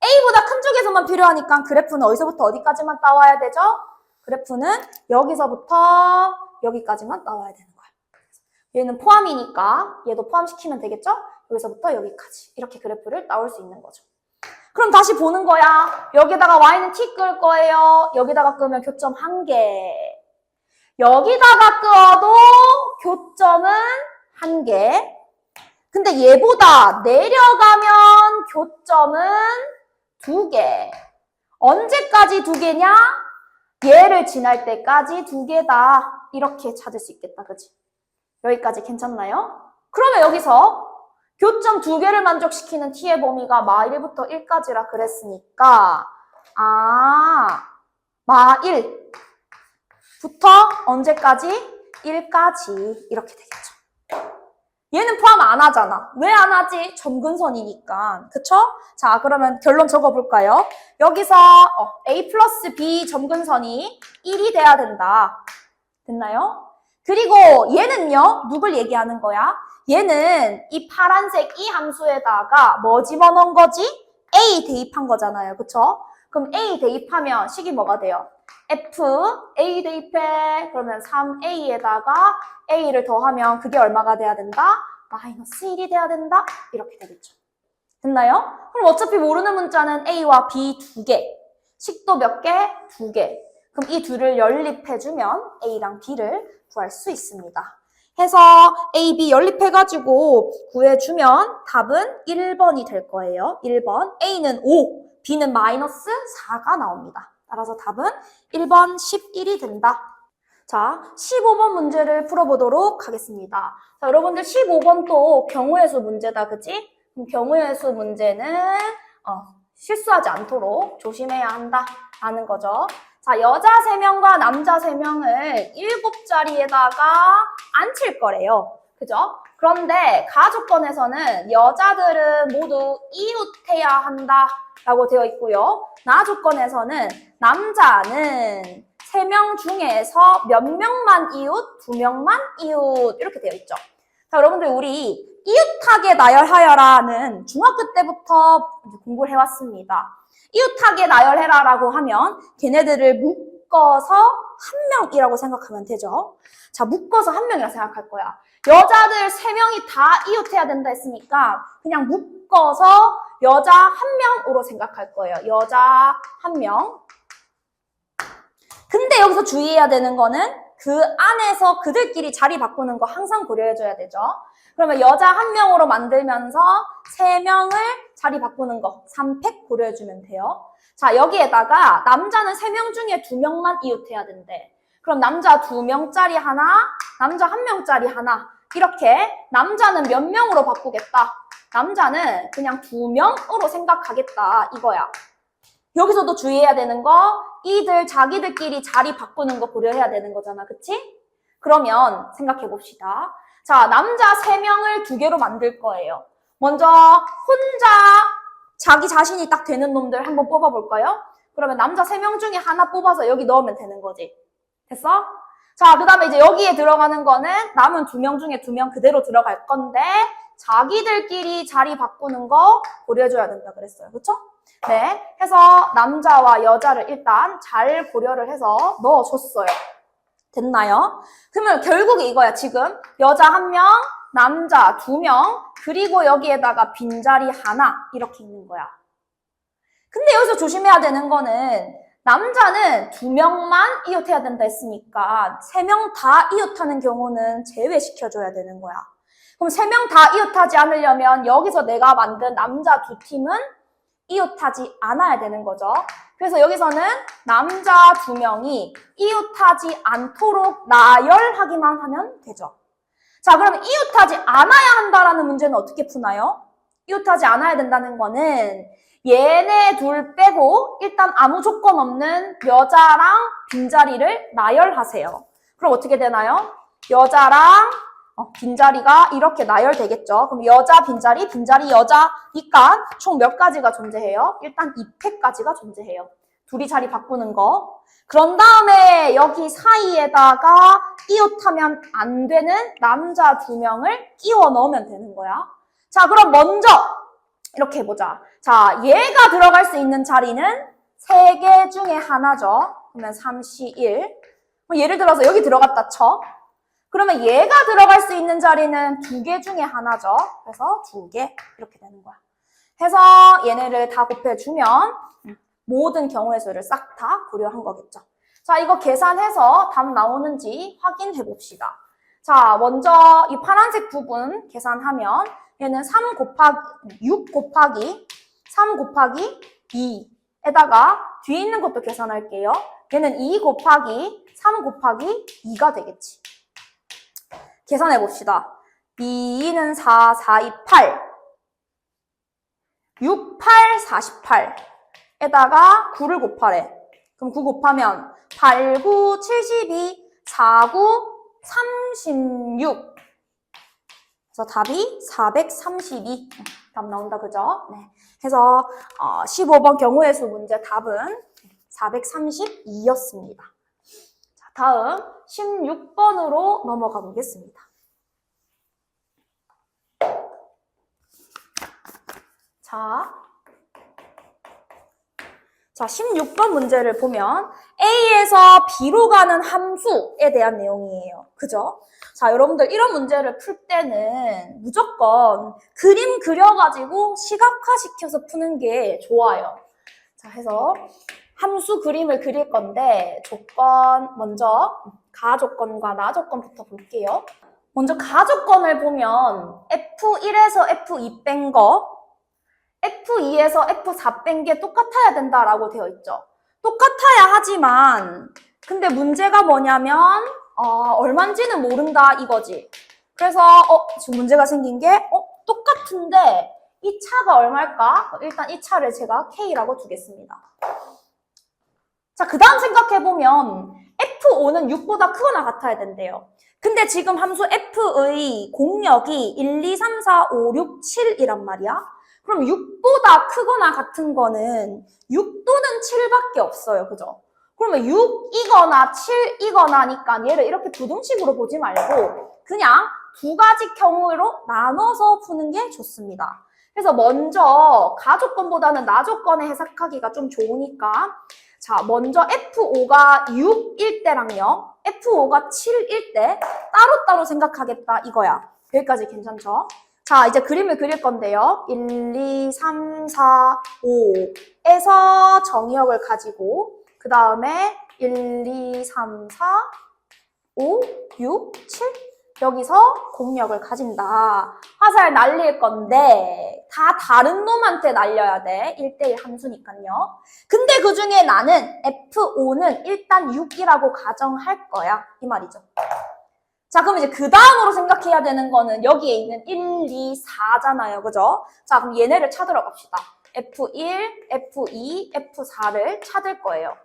A보다 큰 쪽에서만 필요하니까 그래프는 어디서부터 어디까지만 따와야 되죠? 그래프는 여기서부터 여기까지만 나와야 되는 거야. 얘는 포함이니까 얘도 포함시키면 되겠죠? 여기서부터 여기까지 이렇게 그래프를 나올 수 있는 거죠. 그럼 다시 보는 거야. 여기다가 y는 t 끌 거예요. 여기다가 끄면 교점 1개. 여기다가 끄어도 교점은 1개. 근데 얘보다 내려가면 교점은 2개. 언제까지 2개냐? 얘를 지날 때까지 2개다. 이렇게 찾을 수 있겠다. 그치? 여기까지 괜찮나요? 그러면 여기서 교점 2개를 만족시키는 t의 범위가 마 1부터 1까지라 그랬으니까 마 1부터 언제까지? 1까지 이렇게 되겠죠. 얘는 포함 안 하잖아. 왜 안 하지? 점근선이니까. 그쵸? 자, 그러면 결론 적어볼까요? 여기서 A 플러스 B 점근선이 1이 돼야 된다. 됐나요? 그리고 얘는요, 누굴 얘기하는 거야? 얘는 이 파란색 이 함수에다가 뭐 집어넣은 거지? A 대입한 거잖아요. 그쵸? 그럼 A 대입하면 식이 뭐가 돼요? F, A 대입해. 그러면 3A에다가 A를 더하면 그게 얼마가 돼야 된다? 마이너스 1이 돼야 된다? 이렇게 되겠죠. 됐나요? 그럼 어차피 모르는 문자는 A와 B 2개. 식도 몇 개? 2개. 그럼 이 둘을 연립해주면 A랑 B를 구할 수 있습니다. 해서 A, B 연립해가지고 구해주면 답은 1번이 될 거예요. 1번. A는 5, B는 마이너스 4가 나옵니다. 따라서 답은 1번 11이 된다. 자, 15번 문제를 풀어보도록 하겠습니다. 자, 여러분들 15번 또 경우의 수 문제다, 그치? 그럼 경우의 수 문제는 실수하지 않도록 조심해야 한다라는 거죠. 자, 여자 3명과 남자 3명을 7자리에다가 앉힐 거래요. 그죠? 그런데 가조건에서는 여자들은 모두 이웃해야 한다라고 되어 있고요. 나 조건에서는 남자는 3명 중에서 몇 명만 이웃, 2명만 이웃 이렇게 되어 있죠. 자, 여러분들 우리 이웃하게 나열하여라는 중학교 때부터 공부를 해왔습니다. 이웃하게 나열해라라고 하면 걔네들을 묶어서 한 명이라고 생각하면 되죠. 자, 묶어서 한 명이라고 생각할 거야. 여자들 3명이 다 이웃해야 된다 했으니까 그냥 묶어서 여자 1명으로 생각할 거예요. 여자 1명. 근데 여기서 주의해야 되는 거는 그 안에서 그들끼리 자리 바꾸는 거 항상 고려해줘야 되죠. 그러면 여자 1명으로 만들면서 3명을 자리 바꾸는 거 3팩 고려해주면 돼요. 자, 여기에다가 남자는 3명 중에 2명만 이웃해야 된대. 그럼 남자 2명짜리 하나, 남자 1명짜리 하나 이렇게 남자는 몇 명으로 바꾸겠다. 남자는 그냥 2명으로 생각하겠다 이거야. 여기서도 주의해야 되는 거 이들 자기들끼리 자리 바꾸는 거 고려해야 되는 거잖아. 그치? 그러면 생각해 봅시다. 자, 남자 3명을 2개로 만들 거예요. 먼저 혼자 자기 자신이 딱 되는 놈들 한번 뽑아볼까요? 그러면 남자 3명 중에 하나 뽑아서 여기 넣으면 되는 거지. 됐어? 자, 그 다음에 이제 여기에 들어가는 거는 남은 2명 중에 2명 그대로 들어갈 건데 자기들끼리 자리 바꾸는 거 고려해줘야 된다 그랬어요. 그쵸? 네, 해서 남자와 여자를 일단 잘 고려를 해서 넣어줬어요. 됐나요? 그러면 결국 이거야. 지금 여자 1명, 남자 2명, 그리고 여기에다가 빈자리 하나 이렇게 있는 거야. 근데 여기서 조심해야 되는 거는 남자는 2명만 이웃해야 된다 했으니까 3명 다 이웃하는 경우는 제외시켜줘야 되는 거야. 그럼 3명 다 이웃하지 않으려면 여기서 내가 만든 남자 2팀은 이웃하지 않아야 되는 거죠. 그래서 여기서는 남자 2명이 이웃하지 않도록 나열하기만 하면 되죠. 자, 그럼 이웃하지 않아야 한다라는 문제는 어떻게 푸나요? 이웃하지 않아야 된다는 거는 얘네 둘 빼고 일단 아무 조건 없는 여자랑 빈자리를 나열하세요. 그럼 어떻게 되나요? 여자랑 빈자리가 이렇게 나열되겠죠. 그럼 여자 빈자리, 빈자리 여자니까 총 몇 가지가 존재해요? 일단 2팩까지가 존재해요. 둘이 자리 바꾸는 거. 그런 다음에 여기 사이에다가 이웃하면 안 되는 남자 2명을 끼워 넣으면 되는 거야. 자, 그럼 먼저 이렇게 해보자. 자, 얘가 들어갈 수 있는 자리는 3개 중에 하나죠. 그러면 3C1. 예를 들어서 여기 들어갔다 쳐. 그러면 얘가 들어갈 수 있는 자리는 2개 중에 하나죠. 그래서 2개 이렇게 되는 거야. 해서 얘네를 다 곱해주면 모든 경우의 수를 싹 다 고려한 거겠죠. 자, 이거 계산해서 답 나오는지 확인해 봅시다. 자, 먼저 이 파란색 부분 계산하면 얘는 6 곱하기 2에다가 뒤에 있는 것도 계산할게요. 얘는 2 곱하기 3 곱하기 2가 되겠지. 계산해 봅시다. 2는 4, 4, 2, 8. 6, 8, 48에다가 9를 곱하래. 그럼 9 곱하면 8, 9, 72, 4, 9, 36. 그래서 답이 432. 답 나온다, 그죠? 네. 해서 15번 경우의 수 문제 답은 432였습니다. 자, 다음 16번으로 넘어가 보겠습니다. 자, 16번 문제를 보면 A에서 B로 가는 함수에 대한 내용이에요. 그죠? 자, 여러분들 이런 문제를 풀 때는 무조건 그림 그려가지고 시각화시켜서 푸는 게 좋아요. 자, 해서 함수 그림을 그릴 건데 조건 먼저 가조건과 나조건부터 볼게요. 먼저 가족권을 보면 F1에서 F2 뺀 거, F2에서 F4 뺀 게 똑같아야 된다라고 되어 있죠. 똑같아야 하지만 근데 문제가 뭐냐면 얼마인지는 모른다 이거지. 그래서 지금 문제가 생긴 게 똑같은데 이 차가 얼마일까? 일단 이 차를 제가 K라고 두겠습니다. 자, 그 다음 생각해보면 F5는 6보다 크거나 같아야 된대요. 근데 지금 함수 F의 공역이 1, 2, 3, 4, 5, 6, 7이란 말이야. 그럼 6보다 크거나 같은 거는 6 또는 7밖에 없어요. 그죠? 그러면 6이거나 7이거나니까 얘를 이렇게 부등식으로 보지 말고 그냥 두 가지 경우로 나눠서 푸는 게 좋습니다. 그래서 먼저 가족권보다는 나족권에 해석하기가 좀 좋으니까 자, 먼저 F5가 6일 때랑요, F5가 7일 때 따로따로 생각하겠다 이거야. 여기까지 괜찮죠? 자, 이제 그림을 그릴 건데요. 1, 2, 3, 4, 5에서 정의역을 가지고 그 다음에 1, 2, 3, 4, 5, 6, 7 여기서 공역을 가진다. 화살 날릴 건데 다 다른 놈한테 날려야 돼. 1대1 함수니까요. 근데 그 중에 나는 F5는 일단 6이라고 가정할 거야. 이 말이죠. 자, 그럼 이제 그 다음으로 생각해야 되는 거는 여기에 있는 1, 2, 4잖아요. 그죠? 자, 그럼 얘네를 찾으러 갑시다. F1, F2, F4를 찾을 거예요.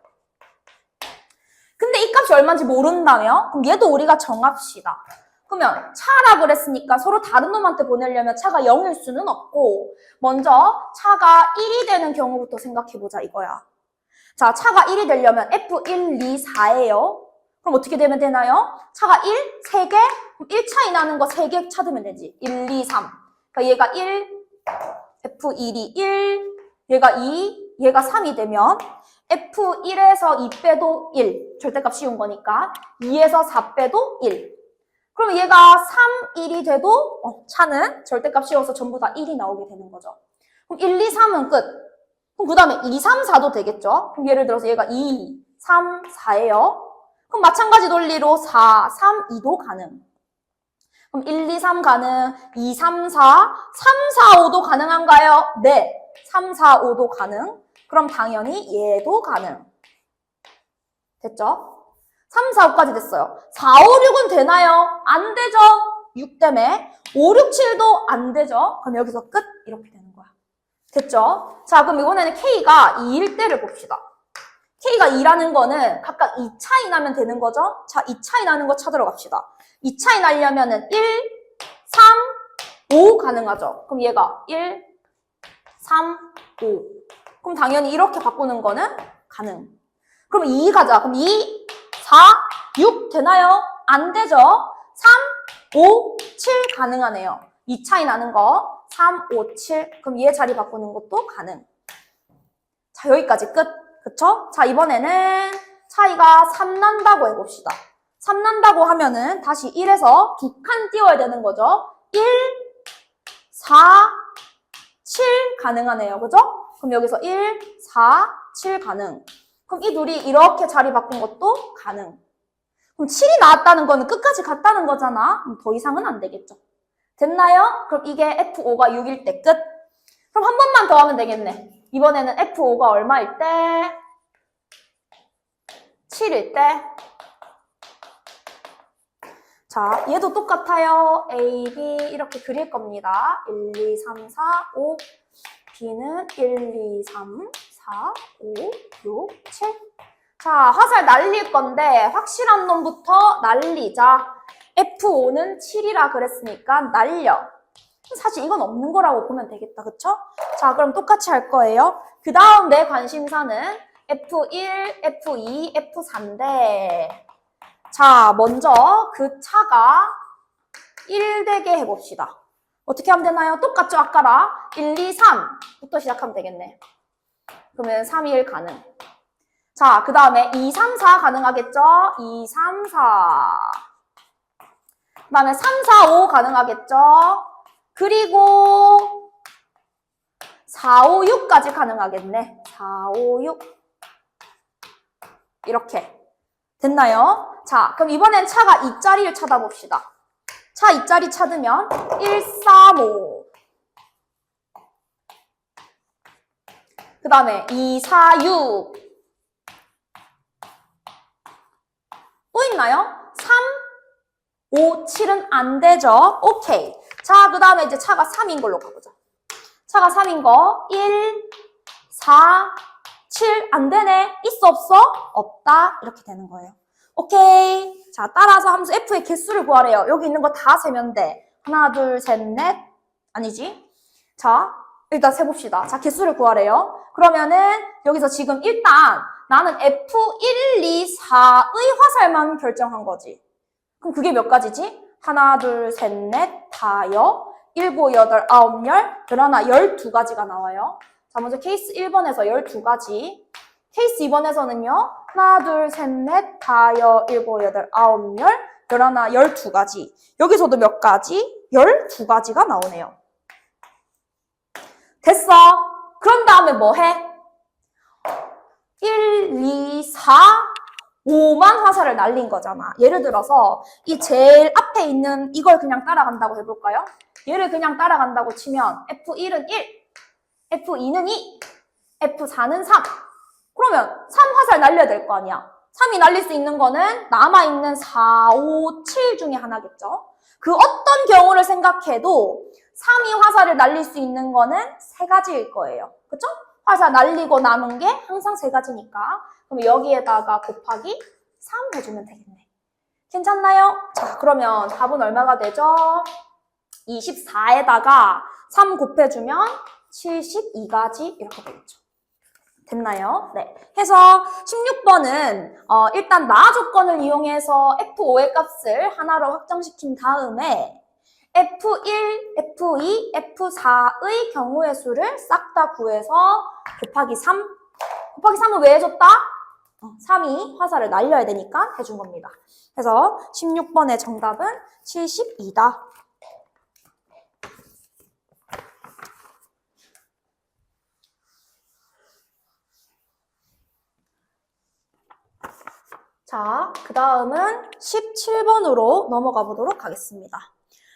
근데 이 값이 얼마인지 모른다며? 그럼 얘도 우리가 정합시다. 그러면 차라 그랬으니까 서로 다른 놈한테 보내려면 차가 0일 수는 없고 먼저 차가 1이 되는 경우부터 생각해보자 이거야. 자, 차가 1이 되려면 F1, 2, 4예요. 그럼 어떻게 되면 되나요? 차가 1, 3개? 그럼 1 차이 나는 거 3개 찾으면 되지. 1, 2, 3. 그러니까 얘가 1, F1이 1, 얘가 2, 얘가 3이 되면 F1에서 2 빼도 1. 절대값 씌운 거니까. 2에서 4 빼도 1. 그럼 얘가 3, 1이 돼도 차는 절대값 씌워서 전부 다 1이 나오게 되는 거죠. 그럼 1, 2, 3은 끝. 그럼 그 다음에 2, 3, 4도 되겠죠? 그럼 예를 들어서 얘가 2, 3, 4예요. 그럼 마찬가지 논리로 4, 3, 2도 가능. 그럼 1, 2, 3 가능, 2, 3, 4, 3, 4, 5도 가능한가요? 네. 3, 4, 5도 가능. 그럼 당연히 얘도 가능. 됐죠? 3, 4, 5까지 됐어요. 4, 5, 6은 되나요? 안 되죠? 6 때문에. 5, 6, 7도 안 되죠? 그럼 여기서 끝? 이렇게 되는 거야. 됐죠? 자, 그럼 이번에는 K가 2일 때를 봅시다. K가 2라는 거는 각각 2 차이 나면 되는 거죠? 자, 2 차이 나는 거 찾으러 갑시다. 2 차이 나려면은 1, 3, 5 가능하죠? 그럼 얘가 1, 3, 5. 그럼 당연히 이렇게 바꾸는 거는 가능. 그럼 2 가자. 그럼 2, 4, 6 되나요? 안 되죠? 3, 5, 7 가능하네요. 2 차이 나는 거 3, 5, 7 그럼 얘 자리 바꾸는 것도 가능. 자, 여기까지 끝. 그쵸? 자, 이번에는 차이가 3 난다고 해봅시다. 3 난다고 하면은 다시 1에서 2칸 띄워야 되는 거죠. 1, 4, 7 가능하네요. 그죠? 그럼 여기서 1, 4, 7 가능. 그럼 이 둘이 이렇게 자리 바꾼 것도 가능. 그럼 7이 나왔다는 거는 끝까지 갔다는 거잖아. 그럼 더 이상은 안 되겠죠. 됐나요? 그럼 이게 F5가 6일 때 끝. 그럼 한 번만 더 하면 되겠네. 이번에는 F5가 얼마일 때? 7일 때. 자, 얘도 똑같아요. A, B 이렇게 그릴 겁니다. 1, 2, 3, 4, 5. B는 1, 2, 3, 4, 5, 6, 7. 자, 화살 날릴 건데 확실한 놈부터 날리자. F5는 7이라 그랬으니까 날려. 사실 이건 없는 거라고 보면 되겠다. 그쵸? 자, 그럼 똑같이 할 거예요. 그 다음 내 관심사는 F1, F2, F4인데 자, 먼저 그 차가 1 되게 해봅시다. 어떻게 하면 되나요? 똑같죠? 아까랑 1, 2, 3부터 시작하면 되겠네. 그러면 3, 1 가능. 자, 그 다음에 2, 3, 4 가능하겠죠? 2, 3, 4. 그 다음에 3, 4, 5 가능하겠죠? 그리고 4, 5, 6까지 가능하겠네. 4, 5, 6. 이렇게. 됐나요? 자, 그럼 이번엔 차가 2자리를 찾아봅시다. 차 2자리 찾으면 135. 그 다음에 246. 또 있나요? 3, 5, 7은 안 되죠. 오케이. 자, 그 다음에 이제 차가 3인 걸로 가보자. 차가 3인 거 1, 4, 7 안 되네. 있어 없어? 없다. 이렇게 되는 거예요. 오케이. 자, 따라서 함수 f의 개수를 구하래요. 여기 있는 거 다 세면 돼. 하나, 둘, 셋, 넷. 아니지? 자, 일단 세봅시다. 자, 개수를 구하래요. 그러면은 여기서 지금 일단 나는 F1, 2, 4의 화살만 결정한 거지. 그럼 그게 몇 가지지? 하나, 둘, 셋, 넷, 다여, 7, 8, 9, 10, 11, 12가지가 나와요. 자, 먼저 케이스 1번에서 12가지. 케이스 2번에서는요. 하나, 둘, 셋, 넷, 다여, 7, 8, 9, 10, 11, 12가지. 여기서도 몇 가지? 12가지가 나오네요. 됐어. 그런 다음에 뭐 해? 1, 2, 4, 5만 화살을 날린 거잖아. 예를 들어서 이 제일 앞에 있는 이걸 그냥 따라간다고 해볼까요? 얘를 그냥 따라간다고 치면 F1은 1, F2는 2, F4는 3. 그러면 3화살 날려야 될 거 아니야. 3이 날릴 수 있는 거는 남아있는 4, 5, 7 중에 하나겠죠. 그 어떤 경우를 생각해도 3이 화살을 날릴 수 있는 거는 3가지일 거예요. 그쵸? 화살 날리고 남은 게 항상 3가지니까. 그럼 여기에다가 곱하기 3 해주면 되겠네. 괜찮나요? 자, 그러면 답은 얼마가 되죠? 24에다가 3 곱해주면 72가지 이렇게 되겠죠. 됐나요? 네. 해서 16번은 일단 나 조건을 이용해서 F5의 값을 하나로 확정시킨 다음에 F1, F2, F4의 경우의 수를 싹 다 구해서 곱하기 3. 곱하기 3은 왜 해줬다? 3이 화살을 날려야 되니까 해준 겁니다. 그래서 16번의 정답은 72다. 자, 그 다음은 17번으로 넘어가 보도록 하겠습니다.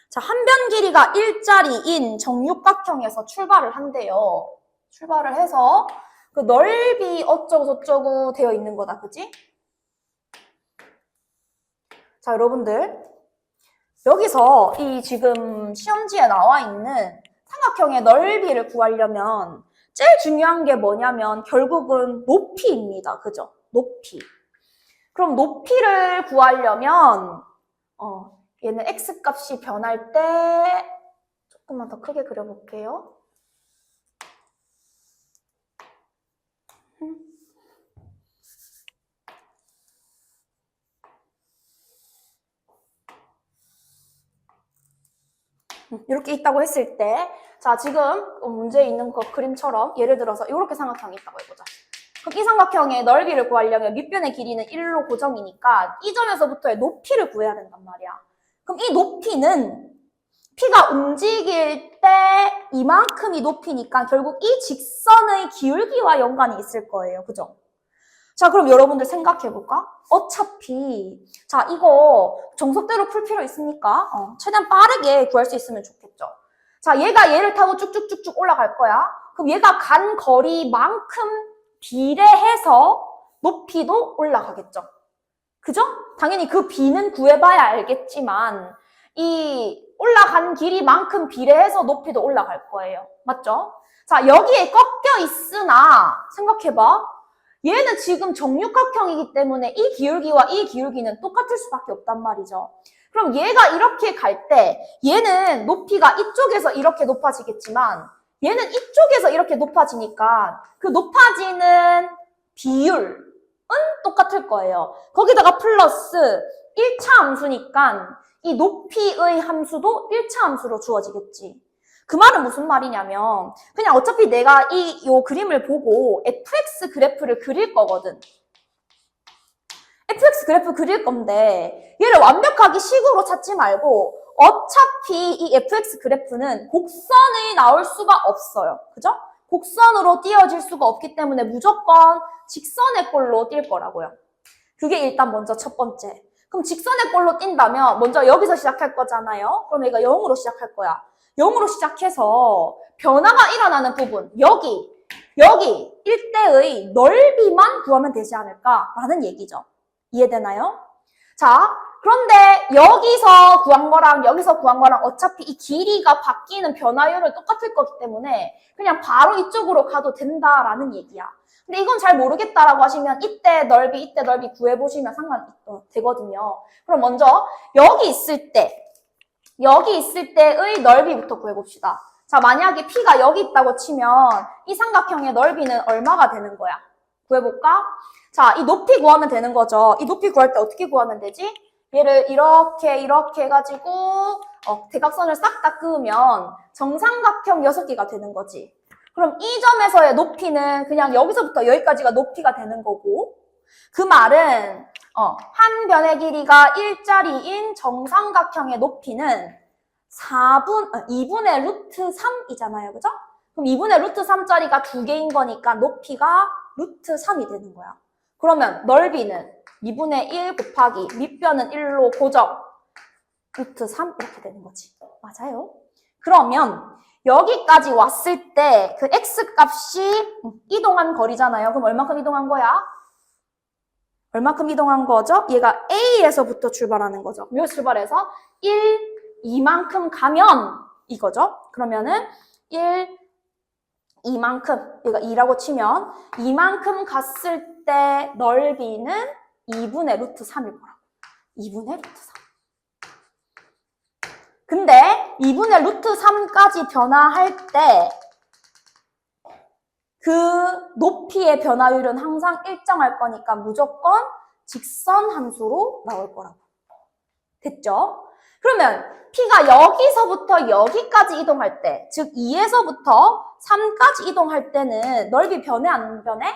자, 한 변 길이가 1짜리인 정육각형에서 출발을 한대요. 출발을 해서 그 넓이 어쩌고 저쩌고 되어 있는 거다, 그지? 자, 여러분들 여기서 이 지금 시험지에 나와 있는 삼각형의 넓이를 구하려면 제일 중요한 게 뭐냐면 결국은 높이입니다. 그죠? 높이. 그럼 높이를 구하려면 얘는 x값이 변할 때 조금만 더 크게 그려볼게요. 이렇게 있다고 했을 때, 자, 지금 문제에 있는 그 그림처럼 예를 들어서 이렇게 삼각형이 있다고 해보자. 그럼 이 삼각형의 넓이를 구하려면 밑변의 길이는 1로 고정이니까 이 점에서부터의 높이를 구해야 된단 말이야. 그럼 이 높이는 P가 움직일 때 이만큼이 높이니까 결국 이 직선의 기울기와 연관이 있을 거예요. 그죠? 자, 그럼 여러분들 생각해볼까? 어차피 자, 이거 정석대로 풀 필요 있습니까? 최대한 빠르게 구할 수 있으면 좋겠죠. 자, 얘가 얘를 타고 쭉쭉쭉쭉 올라갈 거야. 그럼 얘가 간 거리만큼 비례해서 높이도 올라가겠죠. 그죠? 당연히 그 비는 구해봐야 알겠지만 이 올라간 길이만큼 비례해서 높이도 올라갈 거예요. 맞죠? 자, 여기에 꺾여 있으나 생각해봐. 얘는 지금 정육각형이기 때문에 이 기울기와 이 기울기는 똑같을 수밖에 없단 말이죠. 그럼 얘가 이렇게 갈 때 얘는 높이가 이쪽에서 이렇게 높아지겠지만 얘는 이쪽에서 이렇게 높아지니까 그 높아지는 비율은 똑같을 거예요. 거기다가 플러스 1차 함수니까 이 높이의 함수도 1차 함수로 주어지겠지. 그 말은 무슨 말이냐면 그냥 어차피 내가 요 그림을 보고 fx 그래프를 그릴 거거든. fx 그래프 그릴 건데 얘를 완벽하게 식으로 찾지 말고 어차피 이 fx 그래프는 곡선이 나올 수가 없어요. 그죠? 곡선으로 띄어질 수가 없기 때문에 무조건 직선의 꼴로 뛸 거라고요. 그게 일단 먼저 첫 번째. 그럼 직선의 꼴로 뛴다면 먼저 여기서 시작할 거잖아요. 그럼 얘가 0으로 시작할 거야. 0으로 시작해서 변화가 일어나는 부분, 여기 일대의 넓이만 구하면 되지 않을까라는 얘기죠. 이해되나요? 자, 그런데 여기서 구한 거랑 여기서 구한 거랑 어차피 이 길이가 바뀌는 변화율은 똑같을 거기 때문에 그냥 바로 이쪽으로 가도 된다라는 얘기야. 근데 이건 잘 모르겠다라고 하시면 이때 넓이 구해보시면 상관되거든요. 그럼 먼저 여기 있을 때의 넓이부터 구해봅시다. 자, 만약에 P가 여기 있다고 치면 이 삼각형의 넓이는 얼마가 되는 거야? 구해볼까? 자, 이 높이 구하면 되는 거죠. 이 높이 구할 때 어떻게 구하면 되지? 얘를 이렇게 해가지고 대각선을 싹 다 그으면 정삼각형 6개가 되는 거지. 그럼 이 점에서의 높이는 그냥 여기서부터 여기까지가 높이가 되는 거고, 그 말은 한 변의 길이가 1짜리인 정삼각형의 높이는 2분의 루트 3이잖아요. 그죠? 그럼 2분의 루트 3짜리가 2개인 거니까 높이가 루트 3이 되는 거야. 그러면 넓이는 2분의 1 곱하기 밑변은 1로 고정. 루트 3 이렇게 되는 거지. 맞아요? 그러면 여기까지 왔을 때 그 x값이 이동한 거리잖아요. 그럼 얼마큼 이동한 거야? 얼마큼 이동한 거죠? 얘가 A에서부터 출발하는 거죠. 여기 출발해서 2만큼 가면 이거죠. 그러면은 2만큼, 얘가 2라고 치면 2만큼 갔을 때 넓이는 2분의 루트 3일 거라고. 2분의 루트 3. 근데 2분의 루트 3까지 변화할 때 그 높이의 변화율은 항상 일정할 거니까 무조건 직선 함수로 나올 거라고. 됐죠? 그러면 P가 여기서부터 여기까지 이동할 때, 즉 2에서부터 3까지 이동할 때는 넓이 변해 안 변해?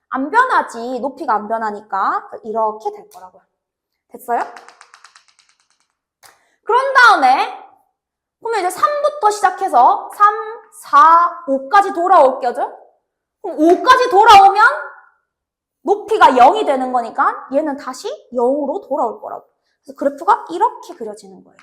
안 변하지. 높이가 안 변하니까 이렇게 될 거라고요. 됐어요? 그런 다음에 그러면 이제 3부터 시작해서 3, 4, 5까지 돌아올게죠? 그럼 5까지 돌아오면 높이가 0이 되는 거니까 얘는 다시 0으로 돌아올 거라고. 그래서 그래프가 이렇게 그려지는 거예요.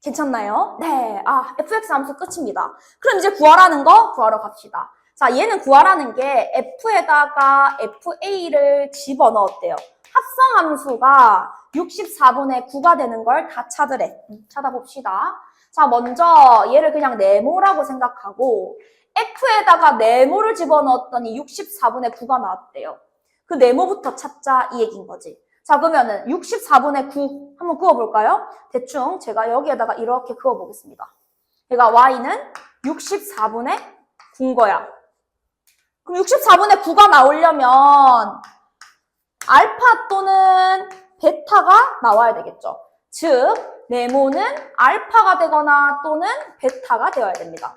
괜찮나요? 네. fx 함수 끝입니다. 그럼 이제 구하라는 거 구하러 갑시다. 자, 얘는 구하라는 게 f에다가 fa를 집어넣었대요. 합성함수가 64분의 9가 되는 걸 다 찾으래. 찾아봅시다. 자, 먼저 얘를 그냥 네모라고 생각하고 f에다가 네모를 집어넣었더니 64분의 9가 나왔대요. 그 네모부터 찾자 이 얘기인 거지. 자, 그러면은 64분의 9 한번 그어볼까요? 대충 제가 여기에다가 이렇게 그어보겠습니다. 얘가 y는 64분의 9인 거야. 그럼 64분의 9가 나오려면 알파 또는 베타가 나와야 되겠죠. 즉, 네모는 알파가 되거나 또는 베타가 되어야 됩니다.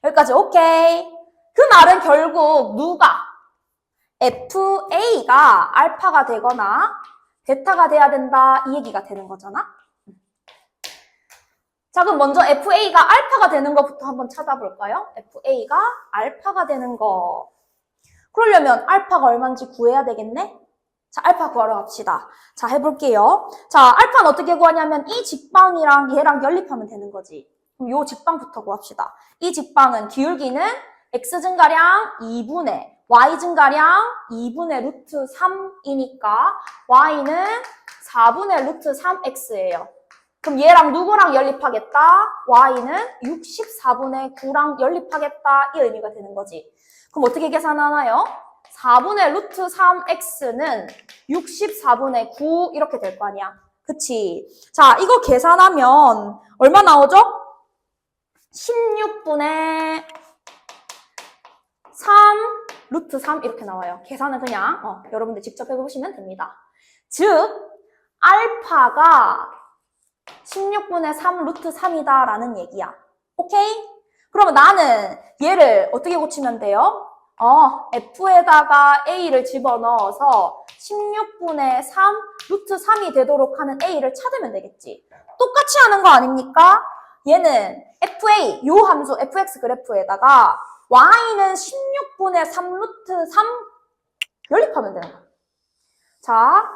여기까지 오케이. 그 말은 결국 누가? FA가 알파가 되거나 베타가 돼야 된다 이 얘기가 되는 거잖아. 자, 그럼 먼저 FA가 알파가 되는 것부터 한번 찾아볼까요? FA가 알파가 되는 거. 그러려면 알파가 얼마인지 구해야 되겠네? 자, 알파 구하러 갑시다. 자, 해볼게요. 자, 알파는 어떻게 구하냐면 이 직방이랑 얘랑 연립하면 되는 거지. 그럼 요 직방부터 구합시다. 이 직방은 기울기는 x 증가량 2분의 y 증가량 2분의 루트 3이니까 y는 4분의 루트 3x예요. 그럼 얘랑 누구랑 연립하겠다? y는 64분의 9랑 연립하겠다 이 의미가 되는 거지. 그럼 어떻게 계산하나요? 4분의 루트 3x는 64분의 9 이렇게 될 거 아니야. 그치? 자, 이거 계산하면 얼마 나오죠? 16분의 3 루트 3 이렇게 나와요. 계산은 그냥 여러분들 직접 해보시면 됩니다. 즉 알파가 16분의 3 루트 3이다 라는 얘기야. 오케이? 그러면 나는 얘를 어떻게 고치면 돼요? f에다가 a를 집어넣어서 16분의 3 루트 3이 되도록 하는 a를 찾으면 되겠지. 똑같이 하는 거 아닙니까? 얘는 fa, 요 함수 fx 그래프에다가 y는 16분의 3 루트 3 연립하면 되는 거야. 자,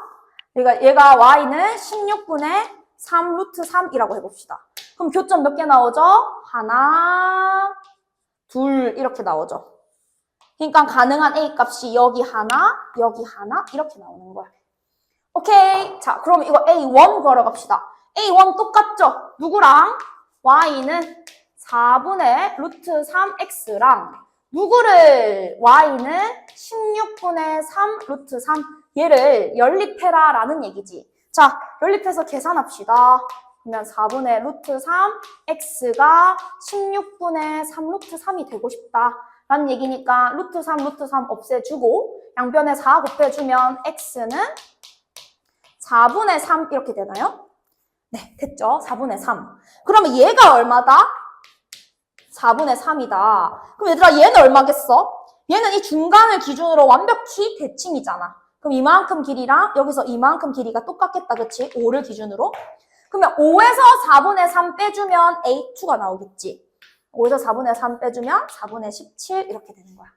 얘가 y는 16분의 3 루트 3이라고 해봅시다. 그럼 교점 몇 개 나오죠? 하나, 둘 이렇게 나오죠. 그러니까 가능한 a 값이 여기 하나 이렇게 나오는 거야. 오케이. 자, 그럼 이거 a1 구하러 갑시다. a1 똑같죠? 누구랑? y는 4분의 루트 3x랑 누구를 y는 16분의 3 루트 3 얘를 연립해라 라는 얘기지. 자, 연립해서 계산합시다. 그러면 4분의 루트 3 x가 16분의 3 루트 3이 되고 싶다 라는 얘기니까 루트 3 없애주고 양변에 4 곱해주면 x는 4분의 3 이렇게 되나요? 네, 됐죠? 4분의 3. 그러면 얘가 얼마다? 4분의 3이다. 그럼 얘들아 얘는 얼마겠어? 얘는 이 중간을 기준으로 완벽히 대칭이잖아. 그럼 이만큼 길이랑 여기서 이만큼 길이가 똑같겠다. 그치? 5를 기준으로. 그러면 5에서 4분의 3 빼주면 A2가 나오겠지. 5에서 4분의 3 빼주면 4분의 17 이렇게 되는 거야.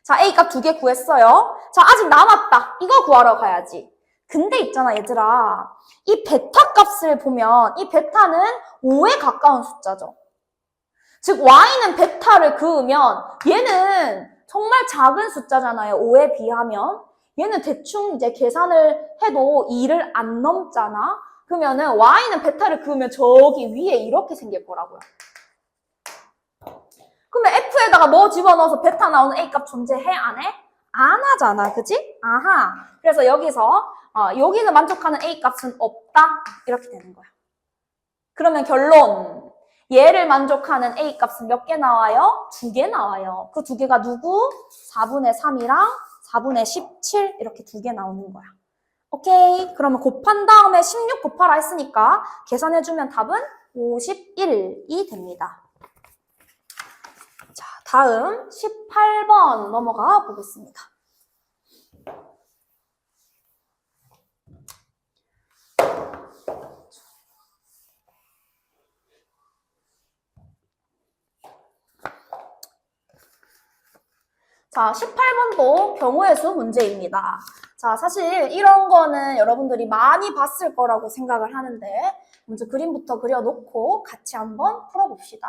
자, A 값 2개 구했어요. 자, 아직 남았다. 이거 구하러 가야지. 근데 있잖아 얘들아. 이 베타 값을 보면 이 베타는 5에 가까운 숫자죠. 즉 y는 베타를 그으면 얘는 정말 작은 숫자잖아요. 5에 비하면. 얘는 대충 이제 계산을 해도 2를 안 넘잖아. 그러면은 y는 베타를 그으면 저기 위에 이렇게 생길 거라고요. 그러면 f에다가 뭐 집어넣어서 베타 나오는 a 값 존재해? 안 해? 안 하잖아. 그지? 아하. 그래서 여기서 여기는 만족하는 a 값은 없다. 이렇게 되는 거야. 그러면 결론. 얘를 만족하는 a 값은 몇 개 나와요? 2개 나와요. 그 2개가 누구? 4분의 3이랑 4분의 17 이렇게 2개 나오는 거야. 오케이. 그러면 곱한 다음에 16 곱하라 했으니까 계산해주면 답은 51이 됩니다. 자, 다음 18번 넘어가 보겠습니다. 자, 18번도 경우의 수 문제입니다. 자, 사실 이런 거는 여러분들이 많이 봤을 거라고 생각을 하는데 먼저 그림부터 그려놓고 같이 한번 풀어봅시다.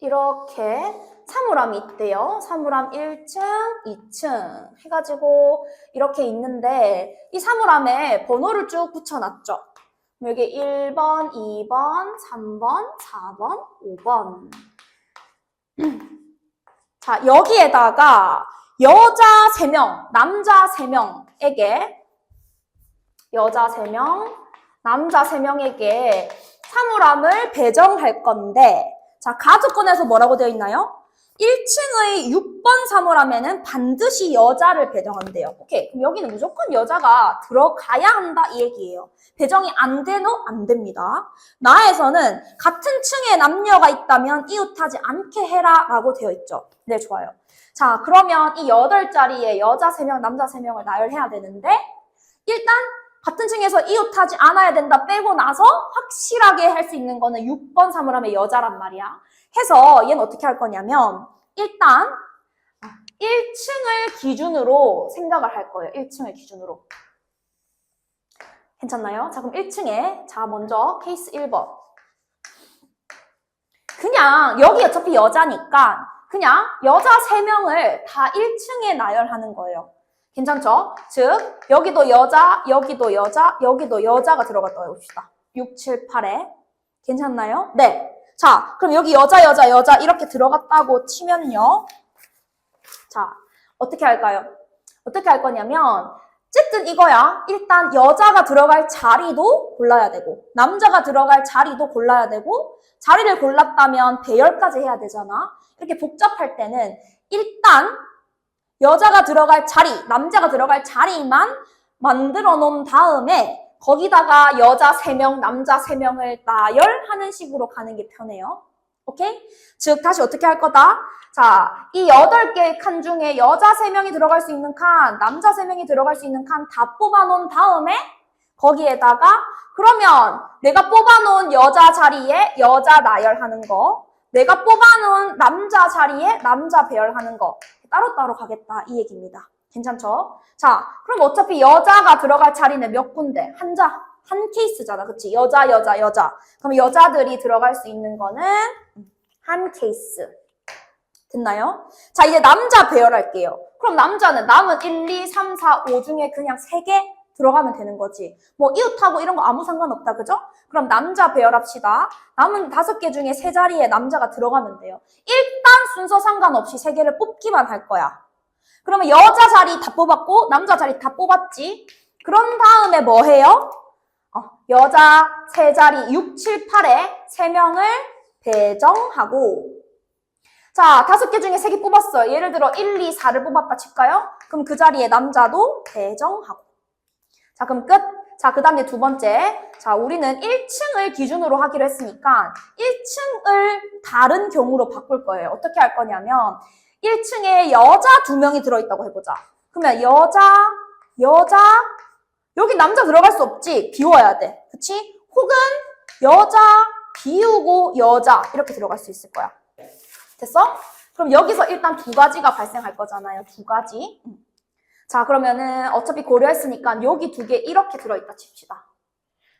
이렇게 사물함이 있대요. 사물함 1층, 2층 해가지고 이렇게 있는데 이 사물함에 번호를 쭉 붙여놨죠. 여기 1번, 2번, 3번, 4번, 5번. 자, 여기에다가 여자 3명, 남자 3명에게 여자 3명, 남자 3명에게 사물함을 배정할 건데 자, 가족권에서 뭐라고 되어 있나요? 1층의 6번 사물함에는 반드시 여자를 배정한대요. 오케이. 그럼 여기는 무조건 여자가 들어가야 한다 이 얘기예요. 배정이 안 돼도 안 됩니다. 나에서는 같은 층에 남녀가 있다면 이웃하지 않게 해라 라고 되어 있죠. 네, 좋아요. 자, 그러면 이 8자리에 여자 3명, 남자 3명을 나열해야 되는데 일단 같은 층에서 이웃하지 않아야 된다 빼고 나서 확실하게 할 수 있는 거는 6번 사물함의 여자란 말이야. 해서 얘는 어떻게 할 거냐면 일단 1층을 기준으로 생각을 할 거예요. 1층을 기준으로. 괜찮나요? 자, 그럼 1층에 자 먼저 케이스 1번. 그냥 여기 어차피 여자니까 그냥 여자 3명을 다 1층에 나열하는 거예요. 괜찮죠? 즉 여기도 여자, 여기도 여자, 여기도 여자가 들어갔다고 해봅시다. 6, 7, 8에. 괜찮나요? 네. 자, 그럼 여기 여자, 여자, 여자 이렇게 들어갔다고 치면요. 자, 어떻게 할까요? 어떻게 할 거냐면 어쨌든 이거야. 일단 여자가 들어갈 자리도 골라야 되고 남자가 들어갈 자리도 골라야 되고 자리를 골랐다면 배열까지 해야 되잖아. 이렇게 복잡할 때는 일단 여자가 들어갈 자리, 남자가 들어갈 자리만 만들어 놓은 다음에 거기다가 여자 3명, 남자 3명을 나열하는 식으로 가는 게 편해요. 오케이? 즉 다시 어떻게 할 거다? 자, 이 8개의 칸 중에 여자 3명이 들어갈 수 있는 칸, 남자 3명이 들어갈 수 있는 칸 다 뽑아놓은 다음에 거기에다가 그러면 내가 뽑아놓은 여자 자리에 여자 나열하는 거, 내가 뽑아놓은 남자 자리에 남자 배열하는 거 따로따로 가겠다 이 얘기입니다. 괜찮죠? 자, 그럼 어차피 여자가 들어갈 자리는 몇 군데? 한 케이스잖아. 그치? 여자. 그럼 여자들이 들어갈 수 있는 거는 한 케이스. 됐나요? 자, 이제 남자 배열할게요. 그럼 남자는 남은 1, 2, 3, 4, 5 중에 그냥 3개 들어가면 되는 거지. 뭐 이웃하고 이런 거 아무 상관없다. 그죠? 그럼 남자 배열합시다. 남은 5개 중에 3자리에 남자가 들어가면 돼요. 일단 순서 상관없이 3개를 뽑기만 할 거야. 그러면 여자 자리 다 뽑았고 남자 자리 다 뽑았지. 그런 다음에 뭐 해요? 여자 3자리 6, 7, 8에 3명을 배정하고 자, 5개 중에 3개 뽑았어요. 예를 들어 1, 2, 4를 뽑았다 칠까요? 그럼 그 자리에 남자도 배정하고 자, 그럼 끝. 자, 그 다음에 두 번째. 자, 우리는 1층을 기준으로 하기로 했으니까 1층을 다른 경우로 바꿀 거예요. 어떻게 할 거냐면 1층에 여자 2명이 들어있다고 해보자. 그러면 여자, 여기 남자 들어갈 수 없지. 비워야 돼. 그치? 혹은 여자, 비우고 여자 이렇게 들어갈 수 있을 거야. 됐어? 그럼 여기서 일단 2가지가 발생할 거잖아요. 2가지. 자, 그러면은 어차피 고려했으니까 여기 2개 이렇게 들어있다 칩시다.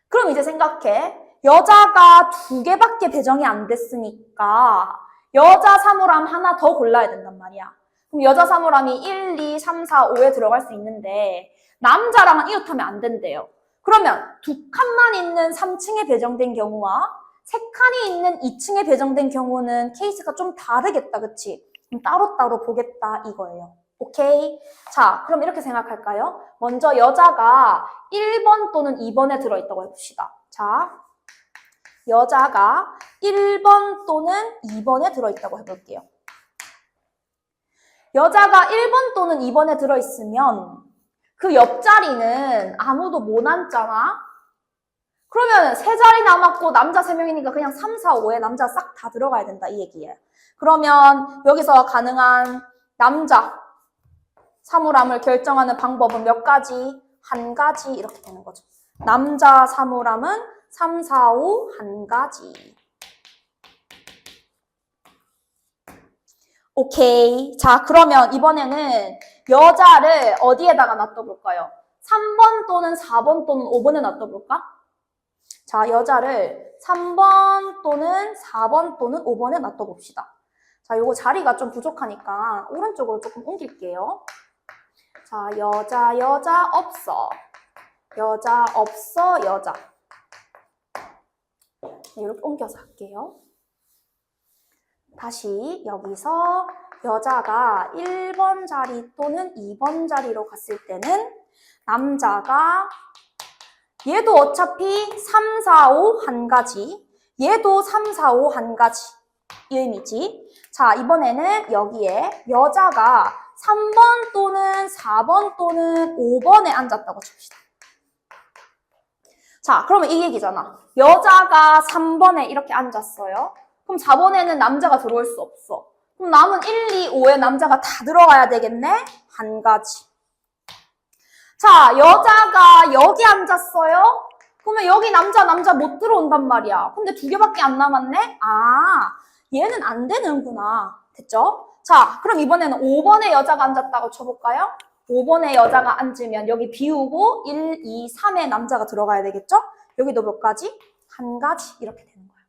그럼 이제 생각해. 여자가 2개밖에 배정이 안 됐으니까 여자 사물함 하나 더 골라야 된단 말이야. 그럼 여자 사물함이 1, 2, 3, 4, 5에 들어갈 수 있는데 남자랑은 이웃하면 안 된대요. 그러면 2칸만 있는 3층에 배정된 경우와 3칸이 있는 2층에 배정된 경우는 케이스가 좀 다르겠다. 그치? 그럼 따로따로 보겠다 이거예요. 오케이? 자, 그럼 이렇게 생각할까요? 먼저 여자가 1번 또는 2번에 들어있다고 해봅시다. 자, 여자가 1번 또는 2번에 들어있다고 해볼게요. 여자가 1번 또는 2번에 들어있으면 그 옆자리는 아무도 못 앉잖아? 그러면 3자리 남았고 남자 3명이니까 그냥 3, 4, 5에 남자 싹 다 들어가야 된다 이 얘기예요. 그러면 여기서 가능한 남자 사물함을 결정하는 방법은 몇 가지? 1가지 이렇게 되는 거죠. 남자 사물함은 3, 4, 5 1가지. 오케이. 자, 그러면 이번에는 여자를 어디에다가 놔둬볼까요? 3번 또는 4번 또는 5번에 놔둬볼까? 자, 여자를 3번 또는 4번 또는 5번에 놔둬봅시다. 자, 요거 자리가 좀 부족하니까 오른쪽으로 조금 옮길게요. 자, 여자 없어. 여자 없어, 여자. 네, 이렇게 옮겨서 할게요. 다시 여기서 여자가 1번 자리 또는 2번 자리로 갔을 때는 남자가 얘도 어차피 3, 4, 5 1가지, 얘도 3, 4, 5 1가지 이 의미지. 자, 이번에는 여기에 여자가 3번 또는 4번 또는 5번에 앉았다고 칩시다. 자, 그러면 이 얘기잖아. 여자가 3번에 이렇게 앉았어요. 그럼 4번에는 남자가 들어올 수 없어. 그럼 남은 1, 2, 5에 남자가 다 들어가야 되겠네? 1가지. 자, 여자가 여기 앉았어요? 그러면 여기 남자 못 들어온단 말이야. 근데 2개밖에 안 남았네? 아, 얘는 안 되는구나. 됐죠? 자, 그럼 이번에는 5번에 여자가 앉았다고 쳐볼까요? 5번에 여자가 앉으면 여기 비우고 1, 2, 3에 남자가 들어가야 되겠죠? 여기도 몇 가지? 1가지 이렇게 되는 거예요.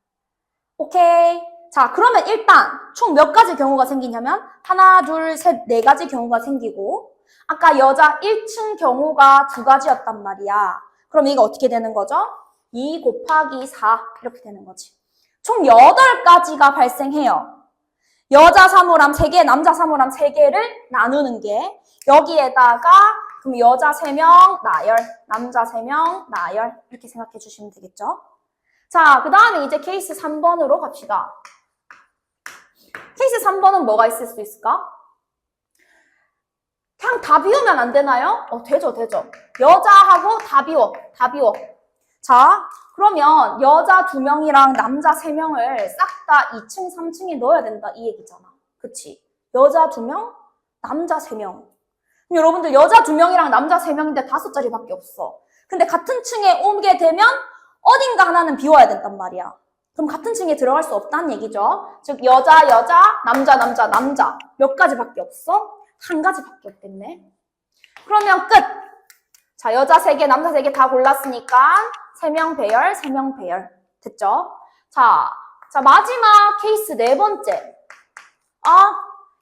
오케이. 자, 그러면 일단 총 몇 가지 경우가 생기냐면 하나, 둘, 셋, 4가지 경우가 생기고 아까 여자 1층 경우가 2가지였단 말이야. 그럼 이거 어떻게 되는 거죠? 2 곱하기 4 이렇게 되는 거지. 총 8가지가 발생해요. 여자 사물함 3개, 남자 사물함 3개를 나누는 게 여기에다가 그럼 여자 3명 나열, 남자 3명 나열 이렇게 생각해 주시면 되겠죠? 자, 그 다음에 이제 케이스 3번으로 갑시다. 케이스 3번은 뭐가 있을 수 있을까? 그냥 다 비우면 안 되나요? 되죠. 여자하고 다 비워. 자, 그러면 여자 2명이랑 남자 3명을 싹 다 2층, 3층에 넣어야 된다 이 얘기잖아. 그치? 여자 2명, 남자 3명. 여러분들 여자 2명이랑 남자 3명인데 5자리밖에 없어. 근데 같은 층에 오게 되면 어딘가 하나는 비워야 된단 말이야. 그럼 같은 층에 들어갈 수 없다는 얘기죠. 즉 여자, 남자, 남자 몇 가지밖에 없어? 한 가지밖에 없겠네. 그러면 끝! 자, 여자 3개, 남자 3개 다 골랐으니까 3명 배열, 3명 배열. 됐죠? 자, 마지막 케이스 4번째.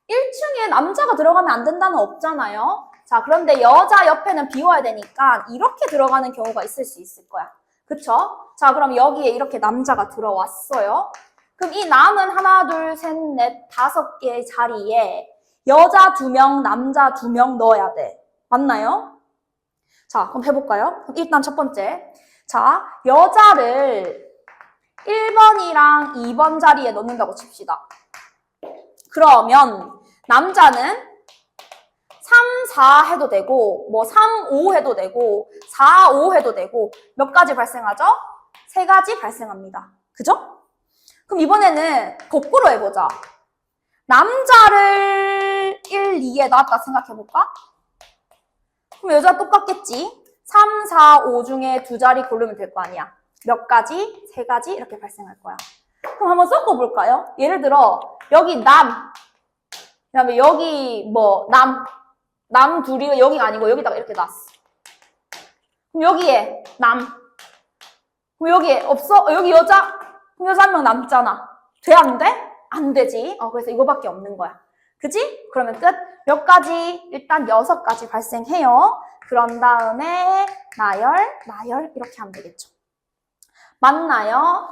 1층에 남자가 들어가면 안 된다는 없잖아요. 자, 그런데 여자 옆에는 비워야 되니까 이렇게 들어가는 경우가 있을 수 있을 거야. 그쵸? 자, 그럼 여기에 이렇게 남자가 들어왔어요. 그럼 이 남은 하나, 둘, 셋, 넷, 5개의 자리에 여자 2명, 남자 2명 넣어야 돼. 맞나요? 자, 그럼 해볼까요? 그럼 일단 첫 번째. 자, 여자를 1번이랑 2번 자리에 넣는다고 칩시다. 그러면 남자는 3, 4 해도 되고, 뭐 3, 5 해도 되고, 4, 5 해도 되고, 몇 가지 발생하죠? 3가지 발생합니다. 그죠? 그럼 이번에는 거꾸로 해보자. 남자를 1, 2에 놨다 생각해볼까? 그럼 여자 똑같겠지? 3, 4, 5 중에 2자리 고르면 될 거 아니야. 몇 가지? 3가지 이렇게 발생할 거야. 그럼 한번 섞어볼까요? 예를 들어 여기 남, 그 다음에 여기 뭐 남 둘이 여기가 아니고 여기다가 이렇게 놨어. 그럼 여기에 남, 그럼 여기에 없어? 여기 여자? 그럼 여자 1명 남잖아. 돼? 안 돼? 안 되지. 그래서 이거밖에 없는 거야. 그지? 그러면 끝. 몇 가지? 일단 6가지 발생해요. 그런 다음에 나열 이렇게 하면 되겠죠. 맞나요?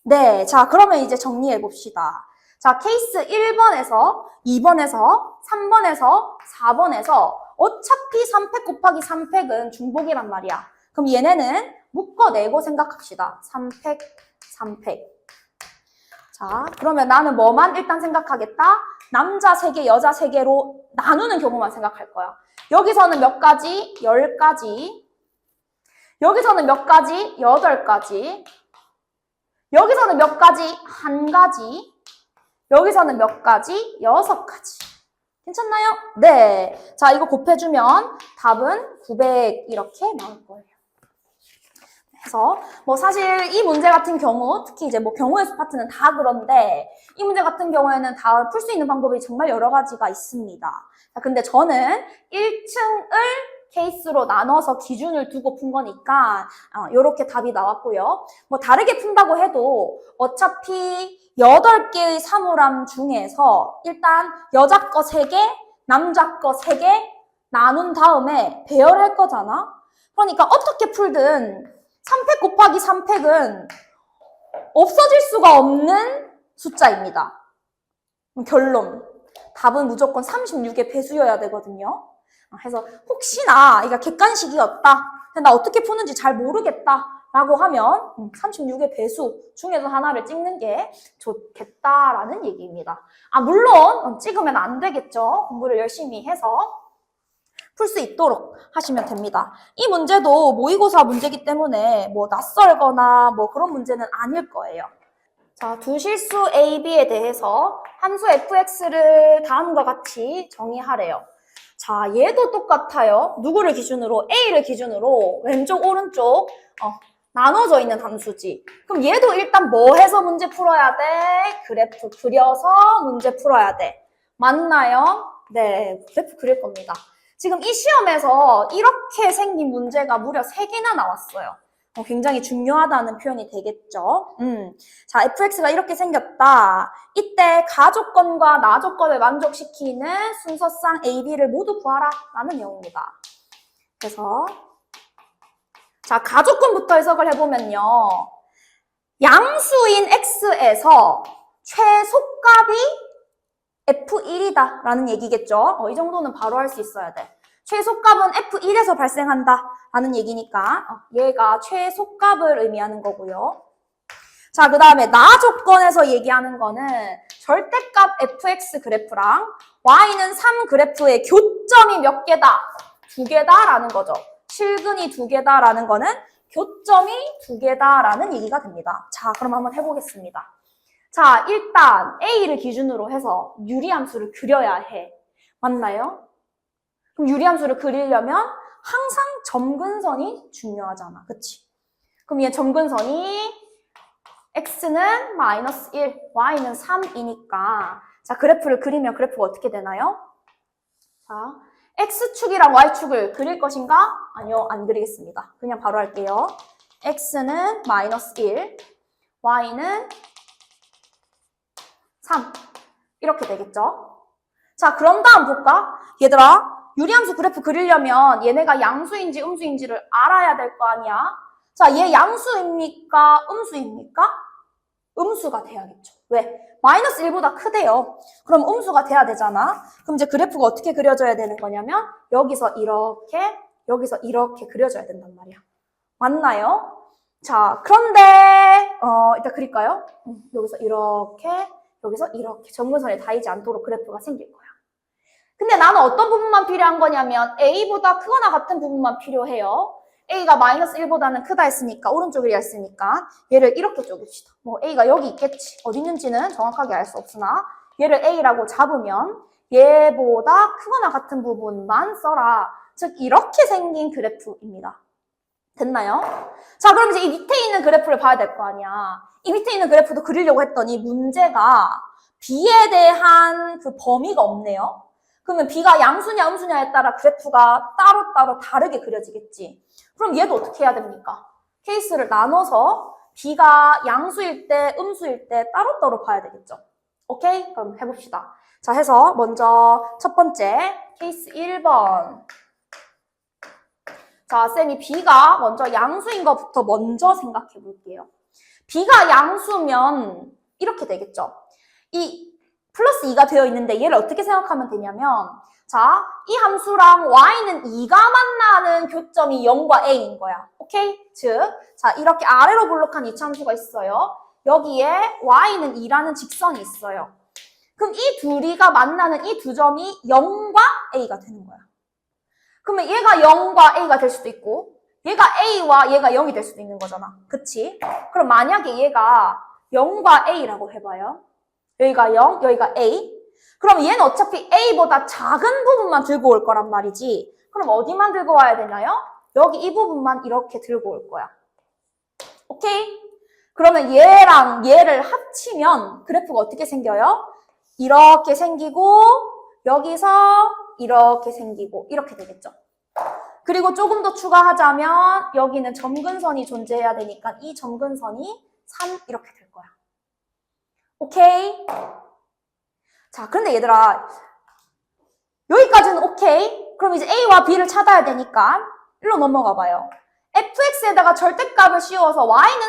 네. 자, 그러면 이제 정리해 봅시다. 자, 케이스 1번에서 2번에서 3번에서 4번에서 어차피 3팩 곱하기 3팩은 중복이란 말이야. 그럼 얘네는 묶어내고 생각합시다. 3팩, 3팩. 자, 그러면 나는 뭐만 일단 생각하겠다? 남자 3개, 여자 3개로 나누는 경우만 생각할 거야. 여기서는 몇 가지? 10가지. 여기서는 몇 가지? 8가지. 여기서는 몇 가지? 1가지. 여기서는 몇 가지? 6가지. 괜찮나요? 네. 자, 이거 곱해주면 답은 900 이렇게 나올 거예요. 그래서 뭐 사실 이 문제 같은 경우, 특히 이제 뭐 경우의 수 파트는 다 그런데 이 문제 같은 경우에는 다 풀 수 있는 방법이 정말 여러 가지가 있습니다. 자, 근데 저는 1층을 케이스로 나눠서 기준을 두고 푼 거니까 이렇게 답이 나왔고요. 뭐 다르게 푼다고 해도 어차피 8개의 사물함 중에서 일단 여자 거 3개, 남자 거 3개 나눈 다음에 배열할 거잖아. 그러니까 어떻게 풀든 3팩 곱하기 3팩은 없어질 수가 없는 숫자입니다. 결론. 답은 무조건 36의 배수여야 되거든요. 그래서 혹시나 이게 객관식이었다. 나 어떻게 푸는지 잘 모르겠다. 라고 하면 36의 배수 중에서 하나를 찍는 게 좋겠다라는 얘기입니다. 물론 찍으면 안 되겠죠. 공부를 열심히 해서 풀 수 있도록 하시면 됩니다. 이 문제도 모의고사 문제이기 때문에 뭐 낯설거나 뭐 그런 문제는 아닐 거예요. 자, 두 실수 A, B에 대해서 함수 fx를 다음과 같이 정의하래요. 자, 얘도 똑같아요. 누구를 기준으로? A를 기준으로 왼쪽, 오른쪽 나눠져 있는 함수지. 그럼 얘도 일단 뭐 해서 문제 풀어야 돼? 그래프 그려서 문제 풀어야 돼. 맞나요? 네, 그래프 그릴 겁니다. 지금 이 시험에서 이렇게 생긴 문제가 무려 3개나 나왔어요. 굉장히 중요하다는 표현이 되겠죠. 자, fx가 이렇게 생겼다. 이때 가조건과 나조건을 만족시키는 순서상 a, b를 모두 구하라 라는 내용입니다. 그래서 자, 가조건부터 해석을 해보면요. 양수인 x에서 최소값이 F1이다 라는 얘기겠죠. 이 정도는 바로 할 수 있어야 돼. 최소값은 F1에서 발생한다 라는 얘기니까 얘가 최소값을 의미하는 거고요. 자, 그 다음에 나 조건에서 얘기하는 거는 절대값 fx 그래프랑 y는 3 그래프의 교점이 몇 개다? 2개다 라는 거죠. 실근이 2개다 라는 거는 교점이 2개다 라는 얘기가 됩니다. 자, 그럼 한번 해보겠습니다. 자, 일단 A를 기준으로 해서 유리함수를 그려야 해. 맞나요? 그럼 유리함수를 그리려면 항상 점근선이 중요하잖아. 그치? 그럼 얘 점근선이 x는 마이너스 1, y는 3이니까 자, 그래프를 그리면 그래프가 어떻게 되나요? 자, x축이랑 y축을 그릴 것인가? 아니요, 안 그리겠습니다. 그냥 바로 할게요. x는 마이너스 1, y는 3 이렇게 되겠죠? 자, 그런 다음 볼까? 얘들아, 유리함수 그래프 그리려면 얘네가 양수인지 음수인지를 알아야 될 거 아니야? 자, 얘 양수입니까? 음수입니까? 음수가 돼야겠죠. 왜? 마이너스 1보다 크대요. 그럼 음수가 돼야 되잖아. 그럼 이제 그래프가 어떻게 그려져야 되는 거냐면 여기서 이렇게, 여기서 이렇게 그려져야 된단 말이야. 맞나요? 자, 그런데 일단 그릴까요? 여기서 이렇게, 여기서 이렇게 점근선에 닿이지 않도록 그래프가 생길 거야. 근데 나는 어떤 부분만 필요한 거냐면 A보다 크거나 같은 부분만 필요해요. A가 마이너스 1보다는 크다 했으니까 오른쪽이라 했으니까 얘를 이렇게 쪼갭시다. 뭐 A가 여기 있겠지. 어디 있는지는 정확하게 알 수 없으나 얘를 A라고 잡으면 얘보다 크거나 같은 부분만 써라. 즉 이렇게 생긴 그래프입니다. 됐나요? 자, 그럼 이제 이 밑에 있는 그래프를 봐야 될 거 아니야. 이 밑에 있는 그래프도 그리려고 했더니 문제가 B에 대한 그 범위가 없네요. 그러면 B가 양수냐 음수냐에 따라 그래프가 따로따로 다르게 그려지겠지. 그럼 얘도 어떻게 해야 됩니까? 케이스를 나눠서 B가 양수일 때, 음수일 때 따로따로 봐야 되겠죠. 오케이? 그럼 해봅시다. 자, 해서 먼저 첫 번째 케이스 1번. 자, 쌤이 B가 먼저 양수인 것부터 먼저 생각해 볼게요. B가 양수면 이렇게 되겠죠. 이 플러스 2가 되어 있는데 얘를 어떻게 생각하면 되냐면 자, 이 함수랑 y는 2가 만나는 교점이 0과 a인 거야. 오케이? 즉, 자, 이렇게 아래로 볼록한 이차함수가 있어요. 여기에 y는 2라는 직선이 있어요. 그럼 이 둘이가 만나는 이 두 점이 0과 a가 되는 거야. 그러면 얘가 0과 a가 될 수도 있고 얘가 a와 얘가 0이 될 수도 있는 거잖아. 그치? 그럼 만약에 얘가 0과 a라고 해봐요. 여기가 0, 여기가 a. 그럼 얘는 어차피 a보다 작은 부분만 들고 올 거란 말이지. 그럼 어디만 들고 와야 되나요? 여기 이 부분만 이렇게 들고 올 거야. 오케이? 그러면 얘랑 얘를 합치면 그래프가 어떻게 생겨요? 이렇게 생기고 여기서 이렇게 생기고 이렇게 되겠죠. 그리고 조금 더 추가하자면 여기는 점근선이 존재해야 되니까 이 점근선이 3 이렇게 될 거야. 오케이? 자, 그런데 얘들아 여기까지는 오케이? 그럼 이제 A와 B를 찾아야 되니까 일로 넘어가 봐요. fx에다가 절대값을 씌워서 y는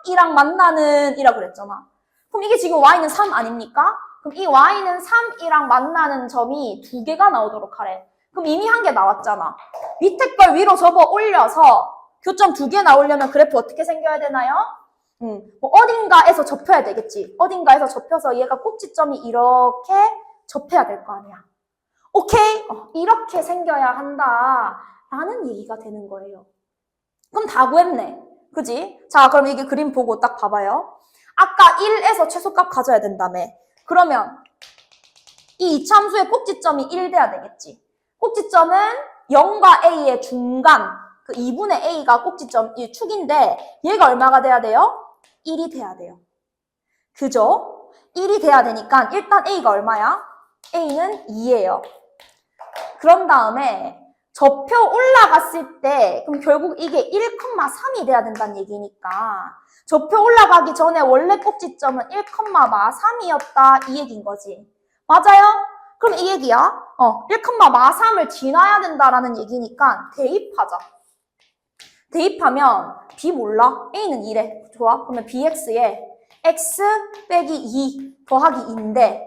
3이랑 만나는 이라고 그랬잖아. 그럼 이게 지금 y는 3 아닙니까? 그럼 이 y는 3이랑 만나는 점이 2개가 나오도록 하래. 그럼 이미 1개 나왔잖아. 밑에 걸 위로 접어 올려서 교점 2개 나오려면 그래프 어떻게 생겨야 되나요? 뭐 어딘가에서 접혀야 되겠지. 어딘가에서 접혀서 얘가 꼭지점이 이렇게 접해야 될 거 아니야. 오케이? 이렇게 생겨야 한다. 라는 얘기가 되는 거예요. 그럼 다 구했네. 그지? 자, 그럼 이게 그림 보고 딱 봐봐요. 아까 1에서 최소값 가져야 된다며. 그러면 이 이차함수의 꼭지점이 1 돼야 되겠지. 꼭지점은 0과 a의 중간, 그 2분의 a가 꼭지점, 이 축인데 얘가 얼마가 돼야 돼요? 1이 돼야 돼요. 그죠? 1이 돼야 되니까 일단 a가 얼마야? a는 2예요. 그런 다음에 접혀 올라갔을 때 그럼 결국 이게 1,3이 돼야 된다는 얘기니까 접혀 올라가기 전에 원래 꼭지점은 1,3이었다 이 얘기인 거지. 맞아요? 그럼 이 얘기야. 1,3을 지나야 된다라는 얘기니까 대입하자. 대입하면 b 몰라? a는 2래. 좋아? 그러면 bx에 x 빼기 2 더하기 2인데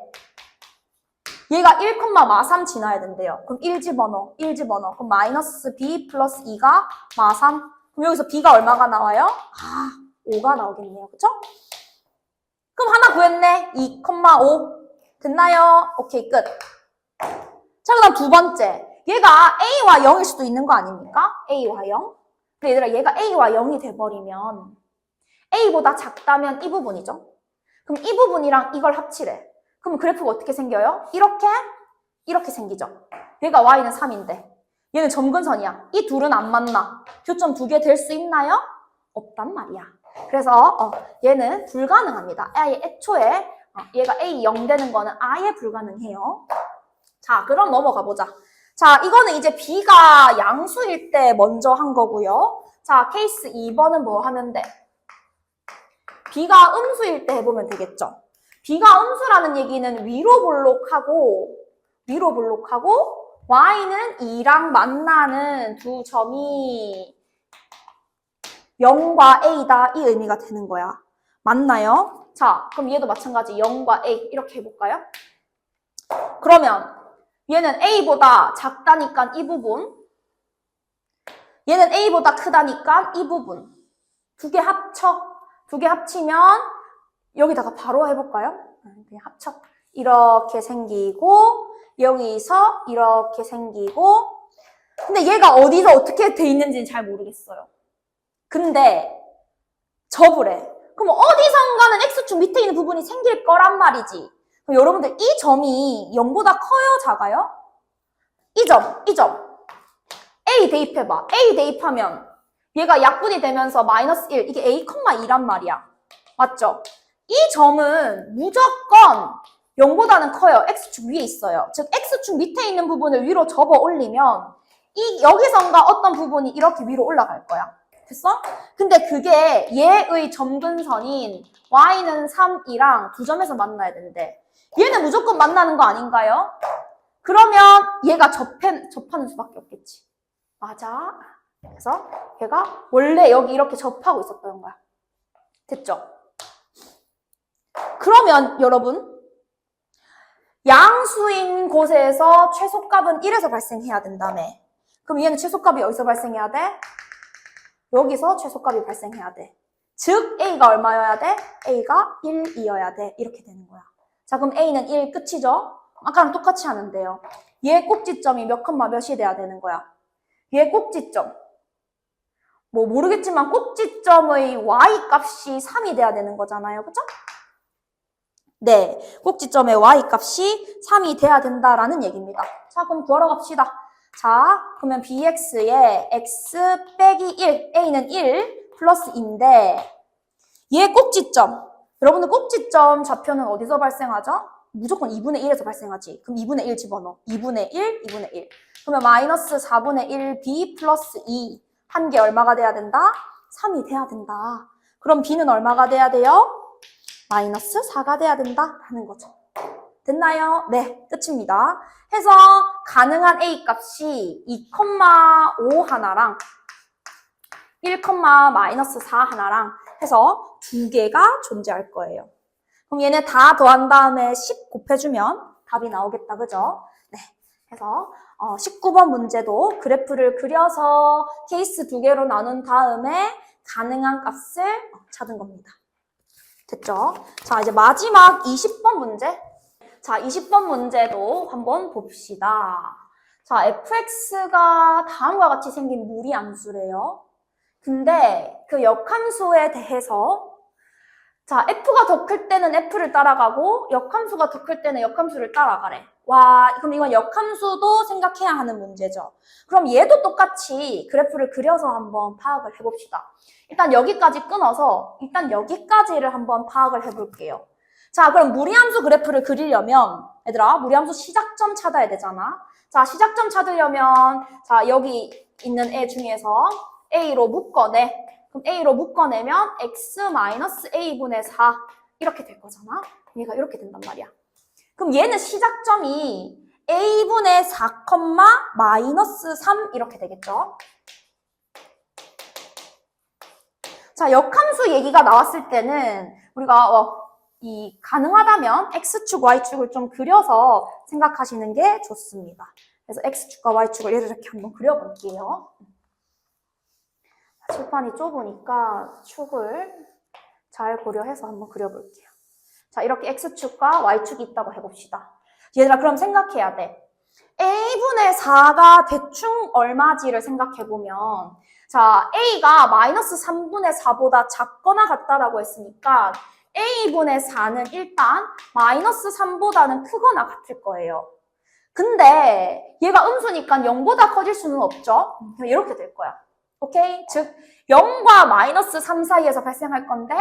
얘가 1,3 지나야 된대요. 그럼 1 집어넣어. 1 집어넣어. 그럼 마이너스 b 플러스 2가 마3. 그럼 여기서 b가 얼마가 나와요? 5가 나오겠네요. 그쵸? 그럼 하나 구했네. 2,5. 됐나요? 오케이, 끝. 자, 그 다음 두 번째. 얘가 a와 0일 수도 있는 거 아닙니까? a와 0. 근데 얘들아, 얘가 a와 0이 돼버리면 a보다 작다면 이 부분이죠. 그럼 이 부분이랑 이걸 합치래. 그럼 그래프가 어떻게 생겨요? 이렇게 생기죠. 얘가 y는 3인데 얘는 점근선이야. 이 둘은 안 만나. 교점 2개 될 수 있나요? 없단 말이야. 그래서 얘는 불가능합니다. 아예 애초에 얘가 A 0 되는 거는 아예 불가능해요. 자, 그럼 넘어가 보자. 자, 이거는 이제 B가 양수일 때 먼저 한 거고요. 자, 케이스 2번은 뭐 하면 돼? B가 음수일 때 해보면 되겠죠. B가 음수라는 얘기는 위로 볼록하고 Y는 2랑 만나는 두 점이 0과 A다 이 의미가 되는 거야. 맞나요? 자, 그럼 얘도 마찬가지 0과 A 이렇게 해볼까요? 그러면 얘는 A보다 작다니까 이 부분, 얘는 A보다 크다니까 이 부분 두 개 합치면 여기다가 바로 해볼까요? 그냥 합쳐. 이렇게 생기고 여기서 이렇게 생기고 근데 얘가 어디서 어떻게 돼 있는지는 잘 모르겠어요. 근데 접으래. 그럼 어디선가는 X축 밑에 있는 부분이 생길 거란 말이지. 그럼 여러분들 이 점이 0보다 커요? 작아요? 이 점. A 대입해봐. A 대입하면 얘가 약분이 되면서 마이너스 1. 이게 A, 2란 말이야. 맞죠? 이 점은 무조건 0보다는 커요. X축 위에 있어요. 즉 X축 밑에 있는 부분을 위로 접어 올리면 여기선가 어떤 부분이 이렇게 위로 올라갈 거야. 됐어? 근데 그게 얘의 점근선인 Y는 3이랑 두 점에서 만나야 되는데 얘는 무조건 만나는 거 아닌가요? 그러면 얘가 접하는 수밖에 없겠지. 맞아. 그래서 얘가 원래 여기 이렇게 접하고 있었던 거야. 됐죠? 그러면 여러분 양수인 곳에서 최소값은 1에서 발생해야 된다며. 그럼 얘는 최소값이 어디서 발생해야 돼? 여기서 최소값이 발생해야 돼. 즉 A가 얼마여야 돼? A가 1이어야 돼. 이렇게 되는 거야. 자, 그럼 A는 1 끝이죠? 아까랑 똑같이 하는데요. 얘 꼭지점이 몇 컴마 몇이 돼야 되는 거야? 얘 꼭지점. 뭐 모르겠지만 꼭지점의 Y 값이 3이 돼야 되는 거잖아요. 그쵸? 네, 꼭지점의 Y값이 3이 돼야 된다라는 얘기입니다. 자, 그럼 구하러 갑시다. 자, 그러면 BX에 X 빼기 1, A는 1 플러스 2인데 얘 꼭지점, 여러분들 꼭지점 좌표는 어디서 발생하죠? 무조건 2분의 1에서 발생하지. 그럼 2분의 1 집어넣어. 2분의 1, 2분의 1. 그러면 마이너스 4분의 1 B 플러스 2 한 개 얼마가 돼야 된다? 3이 돼야 된다. 그럼 B는 얼마가 돼야 돼요? 마이너스 4가 돼야 된다 하는 거죠. 됐나요? 네, 끝입니다. 해서 가능한 A 값이 2,5 하나랑 1, 마이너스 4 하나랑 해서 두 개가 존재할 거예요. 그럼 얘네 다 더한 다음에 10 곱해주면 답이 나오겠다, 그죠? 네, 해서 19번 문제도 그래프를 그려서 케이스 두 개로 나눈 다음에 가능한 값을 찾은 겁니다. 됐죠? 자, 이제 마지막 20번 문제. 자, 20번 문제도 한번 봅시다. 자, fx가 다음과 같이 생긴 무리함수래요. 근데 그 역함수에 대해서 자, f가 더 클 때는 f를 따라가고 역함수가 더 클 때는 역함수를 따라가래. 와, 그럼 이건 역함수도 생각해야 하는 문제죠. 그럼 얘도 똑같이 그래프를 그려서 한번 파악을 해봅시다. 일단 여기까지 끊어서 일단 여기까지를 한번 파악을 해볼게요. 자, 그럼 무리함수 그래프를 그리려면 얘들아, 무리함수 시작점 찾아야 되잖아. 자, 시작점 찾으려면 자, 여기 있는 애 중에서 A로 묶어내. 그럼 A로 묶어내면 x-a분의 4 이렇게 될 거잖아. 얘가 이렇게 된단 말이야. 그럼 얘는 시작점이 a분의 4, 마이너스 3 이렇게 되겠죠. 자, 역함수 얘기가 나왔을 때는 우리가 가능하다면 x축, y축을 좀 그려서 생각하시는 게 좋습니다. 그래서 x축과 y축을 이렇게 한번 그려볼게요. 칠판이 좁으니까 축을 잘 고려해서 한번 그려볼게요. 자, 이렇게 x축과 y축이 있다고 해봅시다. 얘들아, 그럼 생각해야 돼. a분의 4가 대충 얼마지를 생각해보면 자, a가 마이너스 3분의 4보다 작거나 같다라고 했으니까 a분의 4는 일단 마이너스 3보다는 크거나 같을 거예요. 근데 얘가 음수니까 0보다 커질 수는 없죠? 이렇게 될 거야. 오케이? 즉 0과 마이너스 3 사이에서 발생할 건데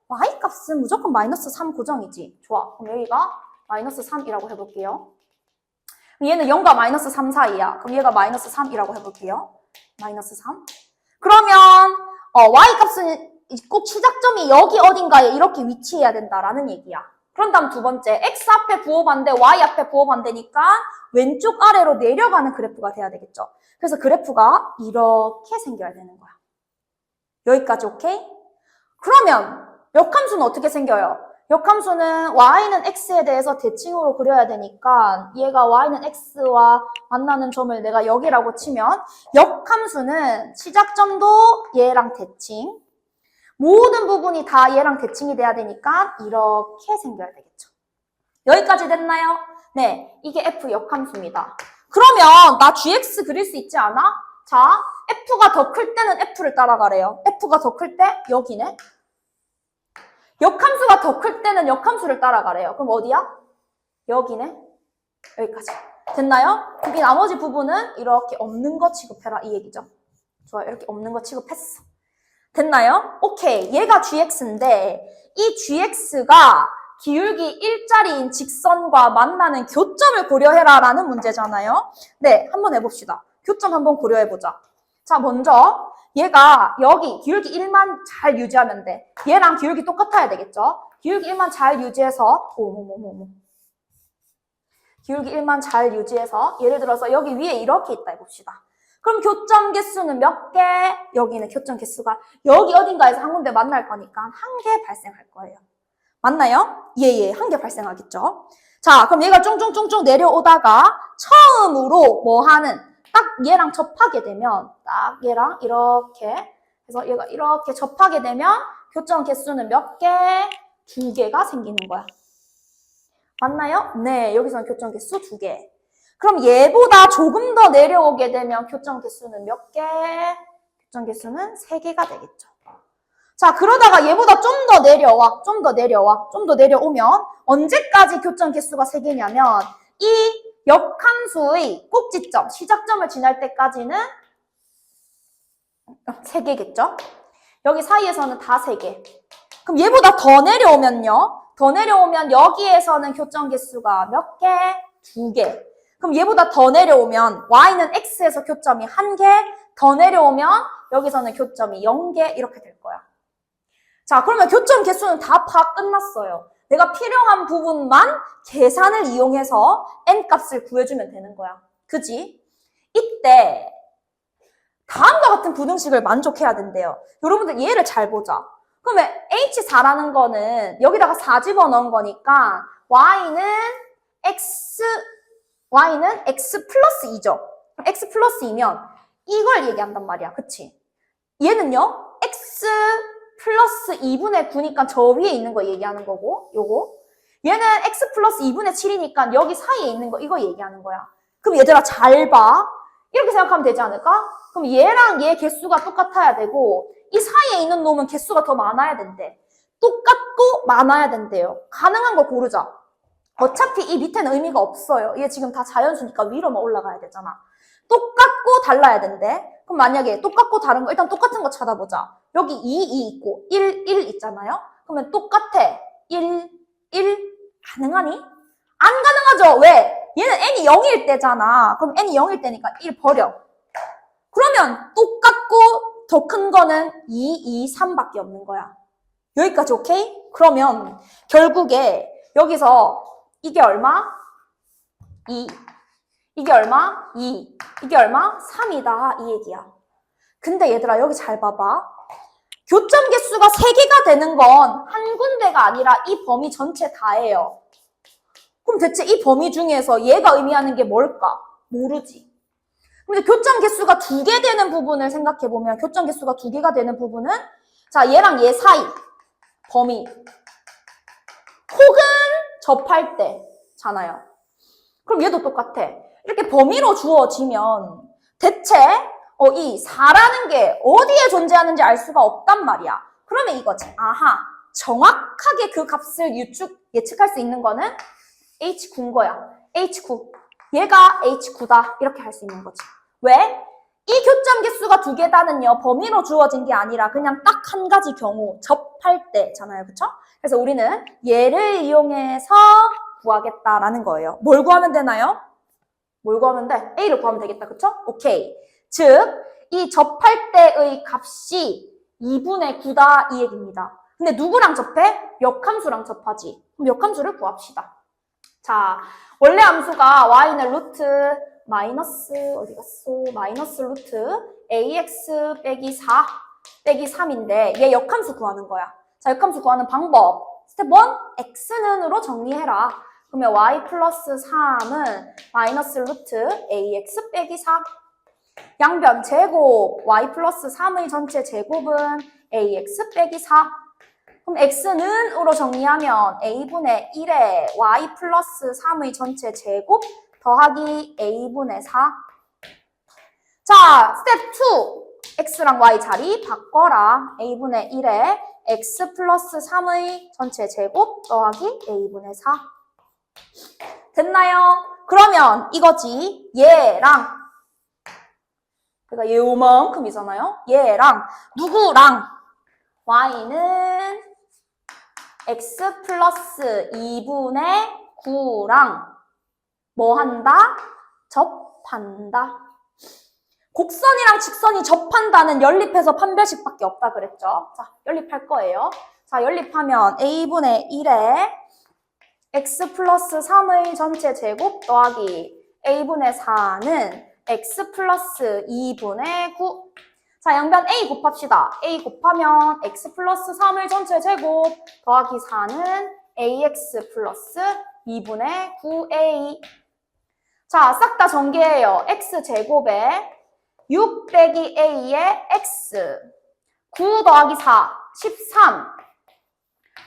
y 값은 무조건 마이너스 3 고정이지. 좋아. 그럼 여기가 마이너스 3이라고 해볼게요. 얘는 0과 마이너스 3 사이야. 그럼 얘가 마이너스 3이라고 해볼게요. 마이너스 3. 그러면 y 값은 꼭 시작점이 여기 어딘가에 이렇게 위치해야 된다라는 얘기야. 그런 다음 두 번째, x 앞에 부호반대, y 앞에 부호반대니까 왼쪽 아래로 내려가는 그래프가 돼야 되겠죠. 그래서 그래프가 이렇게 생겨야 되는 거야. 여기까지 오케이? 그러면 역함수는 어떻게 생겨요? 역함수는 y는 x에 대해서 대칭으로 그려야 되니까 얘가 y는 x와 만나는 점을 내가 여기라고 치면 역함수는 시작점도 얘랑 대칭, 모든 부분이 다 얘랑 대칭이 돼야 되니까 이렇게 생겨야 되겠죠. 여기까지 됐나요? 네, 이게 f 역함수입니다. 그러면 나 gx 그릴 수 있지 않아? 자, f가 더 클 때는 f를 따라가래요. f가 더 클 때 여기네. 역함수가 더 클 때는 역함수를 따라가래요. 그럼 어디야? 여기네. 여기까지. 됐나요? 여기 나머지 부분은 이렇게 없는 거 취급해라 이 얘기죠. 좋아요. 이렇게 없는 거 취급했어. 됐나요? 오케이. 얘가 gx인데 이 gx가 기울기 1짜리인 직선과 만나는 교점을 고려해라 라는 문제잖아요. 네, 한번 해봅시다. 교점 한번 고려해보자. 자, 먼저 얘가 여기 기울기 1만 잘 유지하면 돼. 얘랑 기울기 똑같아야 되겠죠? 기울기 1만 잘 유지해서 기울기 1만 잘 유지해서 예를 들어서 여기 위에 이렇게 있다 해봅시다. 그럼 교점 개수는 몇 개? 여기는 교점 개수가 여기 어딘가에서 한 군데 만날 거니까 한 개 발생할 거예요. 맞나요? 예, 한 개 발생하겠죠? 자, 그럼 얘가 쫑쫑쫑쫑 내려오다가 처음으로 뭐 하는 딱 얘랑 접하게 되면 딱 얘랑 이렇게 그래서 얘가 이렇게 접하게 되면 교점 개수는 몇 개? 2개가 생기는 거야. 맞나요? 네, 여기서는 교점 개수 2개. 그럼 얘보다 조금 더 내려오게 되면 교점 개수는 몇 개? 교점 개수는 3개가 되겠죠. 자, 그러다가 얘보다 좀 더 내려와, 좀 더 내려오면 언제까지 교점 개수가 3개냐면 이 역함수의 꼭지점, 시작점을 지날 때까지는 3개겠죠? 여기 사이에서는 다 3개. 그럼 얘보다 더 내려오면요? 더 내려오면 여기에서는 교점 개수가 몇 개? 2개. 그럼 얘보다 더 내려오면 y는 x에서 교점이 1개, 더 내려오면 여기서는 교점이 0개 이렇게 될 거야. 자, 그러면 교점 개수는 다 파악 끝났어요. 내가 필요한 부분만 계산을 이용해서 n 값을 구해주면 되는 거야. 그지? 이때 다음과 같은 부등식을 만족해야 된대요. 여러분들 얘를 잘 보자. 그러면 h4라는 거는 여기다가 4 집어넣은 거니까 y는 x 플러스 2죠. x 플러스 2면 이걸 얘기한단 말이야. 그치? 얘는요, x 플러스 2분의 9니까 저 위에 있는 거 얘기하는 거고, 요거. 얘는 x 플러스 2분의 7이니까 여기 사이에 있는 거, 이거 얘기하는 거야. 그럼 얘들아, 잘 봐. 이렇게 생각하면 되지 않을까? 그럼 얘랑 얘 개수가 똑같아야 되고, 이 사이에 있는 놈은 개수가 더 많아야 된대. 똑같고 많아야 된대요. 가능한 거 고르자. 어차피 이 밑에는 의미가 없어요. 얘 지금 다 자연수니까 위로만 올라가야 되잖아. 똑같고 달라야 된대. 그럼 만약에 똑같고 다른 거 일단 똑같은 거 찾아보자. 여기 2 있고 1 있잖아요. 그러면 똑같아. 1 가능하니? 안 가능하죠. 왜? 얘는 n이 0일 때잖아. 그럼 n이 0일 때니까 1 버려. 그러면 똑같고 더 큰 거는 2, 3밖에 없는 거야. 여기까지 오케이? 그러면 결국에 여기서 이게 얼마? 2. 이게 얼마? 2. 이게 얼마? 3이다. 이 얘기야. 근데 얘들아 여기 잘 봐봐. 교점 개수가 3개가 되는 건 한 군데가 아니라 이 범위 전체 다예요. 그럼 대체 이 범위 중에서 얘가 의미하는 게 뭘까? 모르지. 근데 교점 개수가 2개 되는 부분을 생각해보면 교점 개수가 2개가 되는 부분은 자 얘랑 얘 사이 범위 혹은 접할 때잖아요. 그럼 얘도 똑같아. 이렇게 범위로 주어지면 대체 이 4라는 게 어디에 존재하는지 알 수가 없단 말이야. 그러면 이거지. 아하, 정확하게 그 값을 예측할 수 있는 거는 H9인 거야. H9. 얘가 H9다. 이렇게 할 수 있는 거지. 왜? 이 교점 개수가 2개다는요, 범위로 주어진 게 아니라 그냥 딱 한 가지 경우, 접할 때잖아요. 그쵸? 그래서 우리는 얘를 이용해서 구하겠다라는 거예요. 뭘 구하면 되나요? 뭘 구하면 돼? A를 구하면 되겠다. 그쵸? 오케이. 즉, 이 접할 때의 값이 2분의 9다 이 얘기입니다. 근데 누구랑 접해? 역함수랑 접하지. 그럼 역함수를 구합시다. 자, 원래 함수가 y는 루트 마이너스 어디 갔어? 마이너스 루트 ax 빼기 4 빼기 3인데 얘 역함수 구하는 거야. 자, 역함수 구하는 방법. 스텝 1, x는으로 정리해라. 그러면 y 플러스 3은 마이너스 루트 ax 빼기 4. 양변 제곱 y 플러스 3의 전체 제곱은 ax 빼기 4. 그럼 x는 으로 정리하면 a분의 1에 y 플러스 3의 전체 제곱 더하기 a분의 4. 자, 스텝 2. x랑 y 자리 바꿔라. a분의 1에 x 플러스 3의 전체 제곱 더하기 a분의 4. 됐나요? 그러면 이거지. 얘랑, 그러니까 얘 요만큼이잖아요. 얘랑 누구랑? y는 x 플러스 2분의 9랑 뭐 한다? 접한다. 곡선이랑 직선이 접한다는 연립해서 판별식밖에 없다 그랬죠. 자, 연립할 거예요. 자, 연립하면 a분의 1에 x 플러스 3의 전체 제곱 더하기 a분의 4는 x 플러스 2분의 9. 자, 양변 a 곱합시다. a 곱하면 x 플러스 3의 전체 제곱 더하기 4는 ax 플러스 2분의 9a. 자, 싹 다 전개해요. x제곱에 6 빼기 a의 x 9 더하기 4 13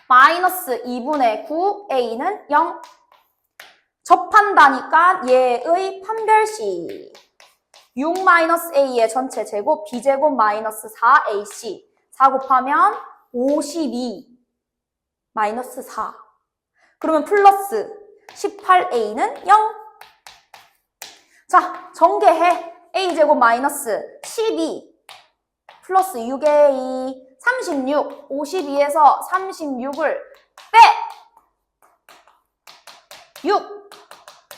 마이너스 2분의 9 a는 0. 접한다니까 얘의 판별식 6 마이너스 a의 전체 제곱 b제곱 마이너스 4ac 4 곱하면 52 마이너스 4 그러면 플러스 18a는 0. 자, 전개해. a제곱 마이너스 12 플러스 6a 36 52에서 36을 빼 6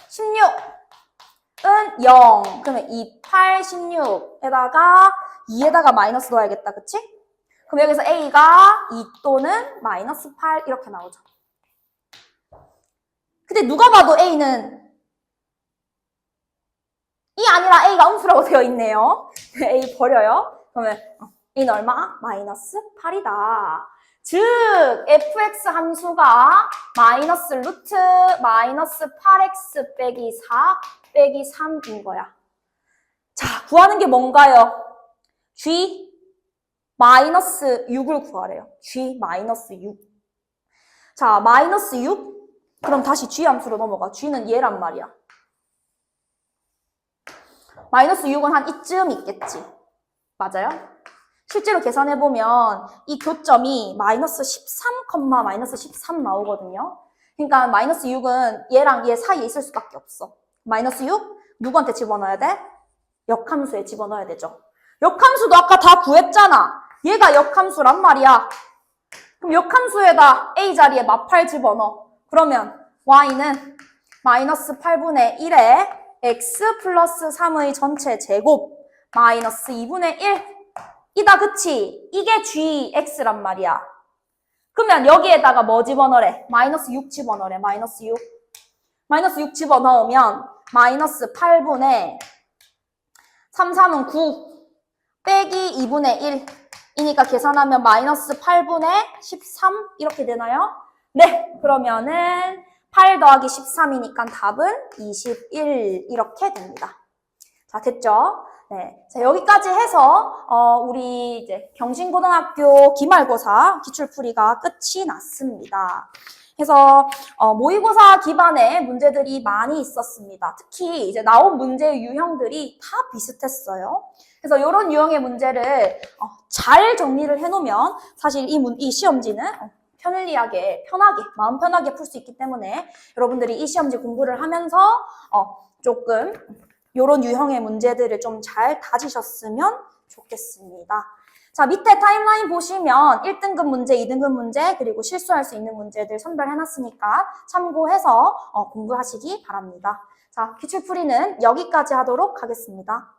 16은 0. 그러면 28 16에다가 2에다가 마이너스 넣어야겠다. 그치? 그럼 여기서 a가 2 또는 마이너스 8 이렇게 나오죠. 근데 누가 봐도 a는 이 아니라 a가 음수라고 되어 있네요. a 버려요. 그러면 a는 얼마? 마이너스 8이다. 즉 fx 함수가 마이너스 루트 마이너스 8x 빼기 4 빼기 3인 거야. 자, 구하는 게 뭔가요? g 마이너스 6을 구하래요. g 마이너스 6. 자, 마이너스 6? 그럼 다시 g 함수로 넘어가. g는 얘란 말이야. 마이너스 6은 한 이쯤 있겠지. 맞아요? 실제로 계산해보면 이 교점이 마이너스 13, 마이너스 13 나오거든요. 그러니까 마이너스 6은 얘랑 얘 사이에 있을 수밖에 없어. 마이너스 6? 누구한테 집어넣어야 돼? 역함수에 집어넣어야 되죠. 역함수도 아까 다 구했잖아. 얘가 역함수란 말이야. 그럼 역함수에다 a 자리에 마8 집어넣어. 그러면 y는 마이너스 8분의 1에 x 플러스 3의 전체 제곱 마이너스 2분의 1 이다. 그치? 이게 gx란 말이야. 그러면 여기에다가 뭐 집어넣으래? 마이너스 6 집어넣으래. 마이너스 6. 마이너스 6 집어넣으면 마이너스 8분의 3, 3은 9 빼기 2분의 1 이니까 계산하면 마이너스 8분의 13 이렇게 되나요? 네, 그러면은 8 더하기 13이니까 답은 21 이렇게 됩니다. 자, 됐죠? 네. 자, 여기까지 해서 우리 이제 경신고등학교 기말고사 기출풀이가 끝이 났습니다. 그래서 모의고사 기반의 문제들이 많이 있었습니다. 특히 이제 나온 문제의 유형들이 다 비슷했어요. 그래서 이런 유형의 문제를 잘 정리를 해놓으면 사실 이 시험지는 편하게, 마음 편하게 풀 수 있기 때문에 여러분들이 이 시험지 공부를 하면서 조금 요런 유형의 문제들을 좀 잘 다지셨으면 좋겠습니다. 자, 밑에 타임라인 보시면 1등급 문제, 2등급 문제, 그리고 실수할 수 있는 문제들 선별해놨으니까 참고해서 공부하시기 바랍니다. 자, 기출풀이는 여기까지 하도록 하겠습니다.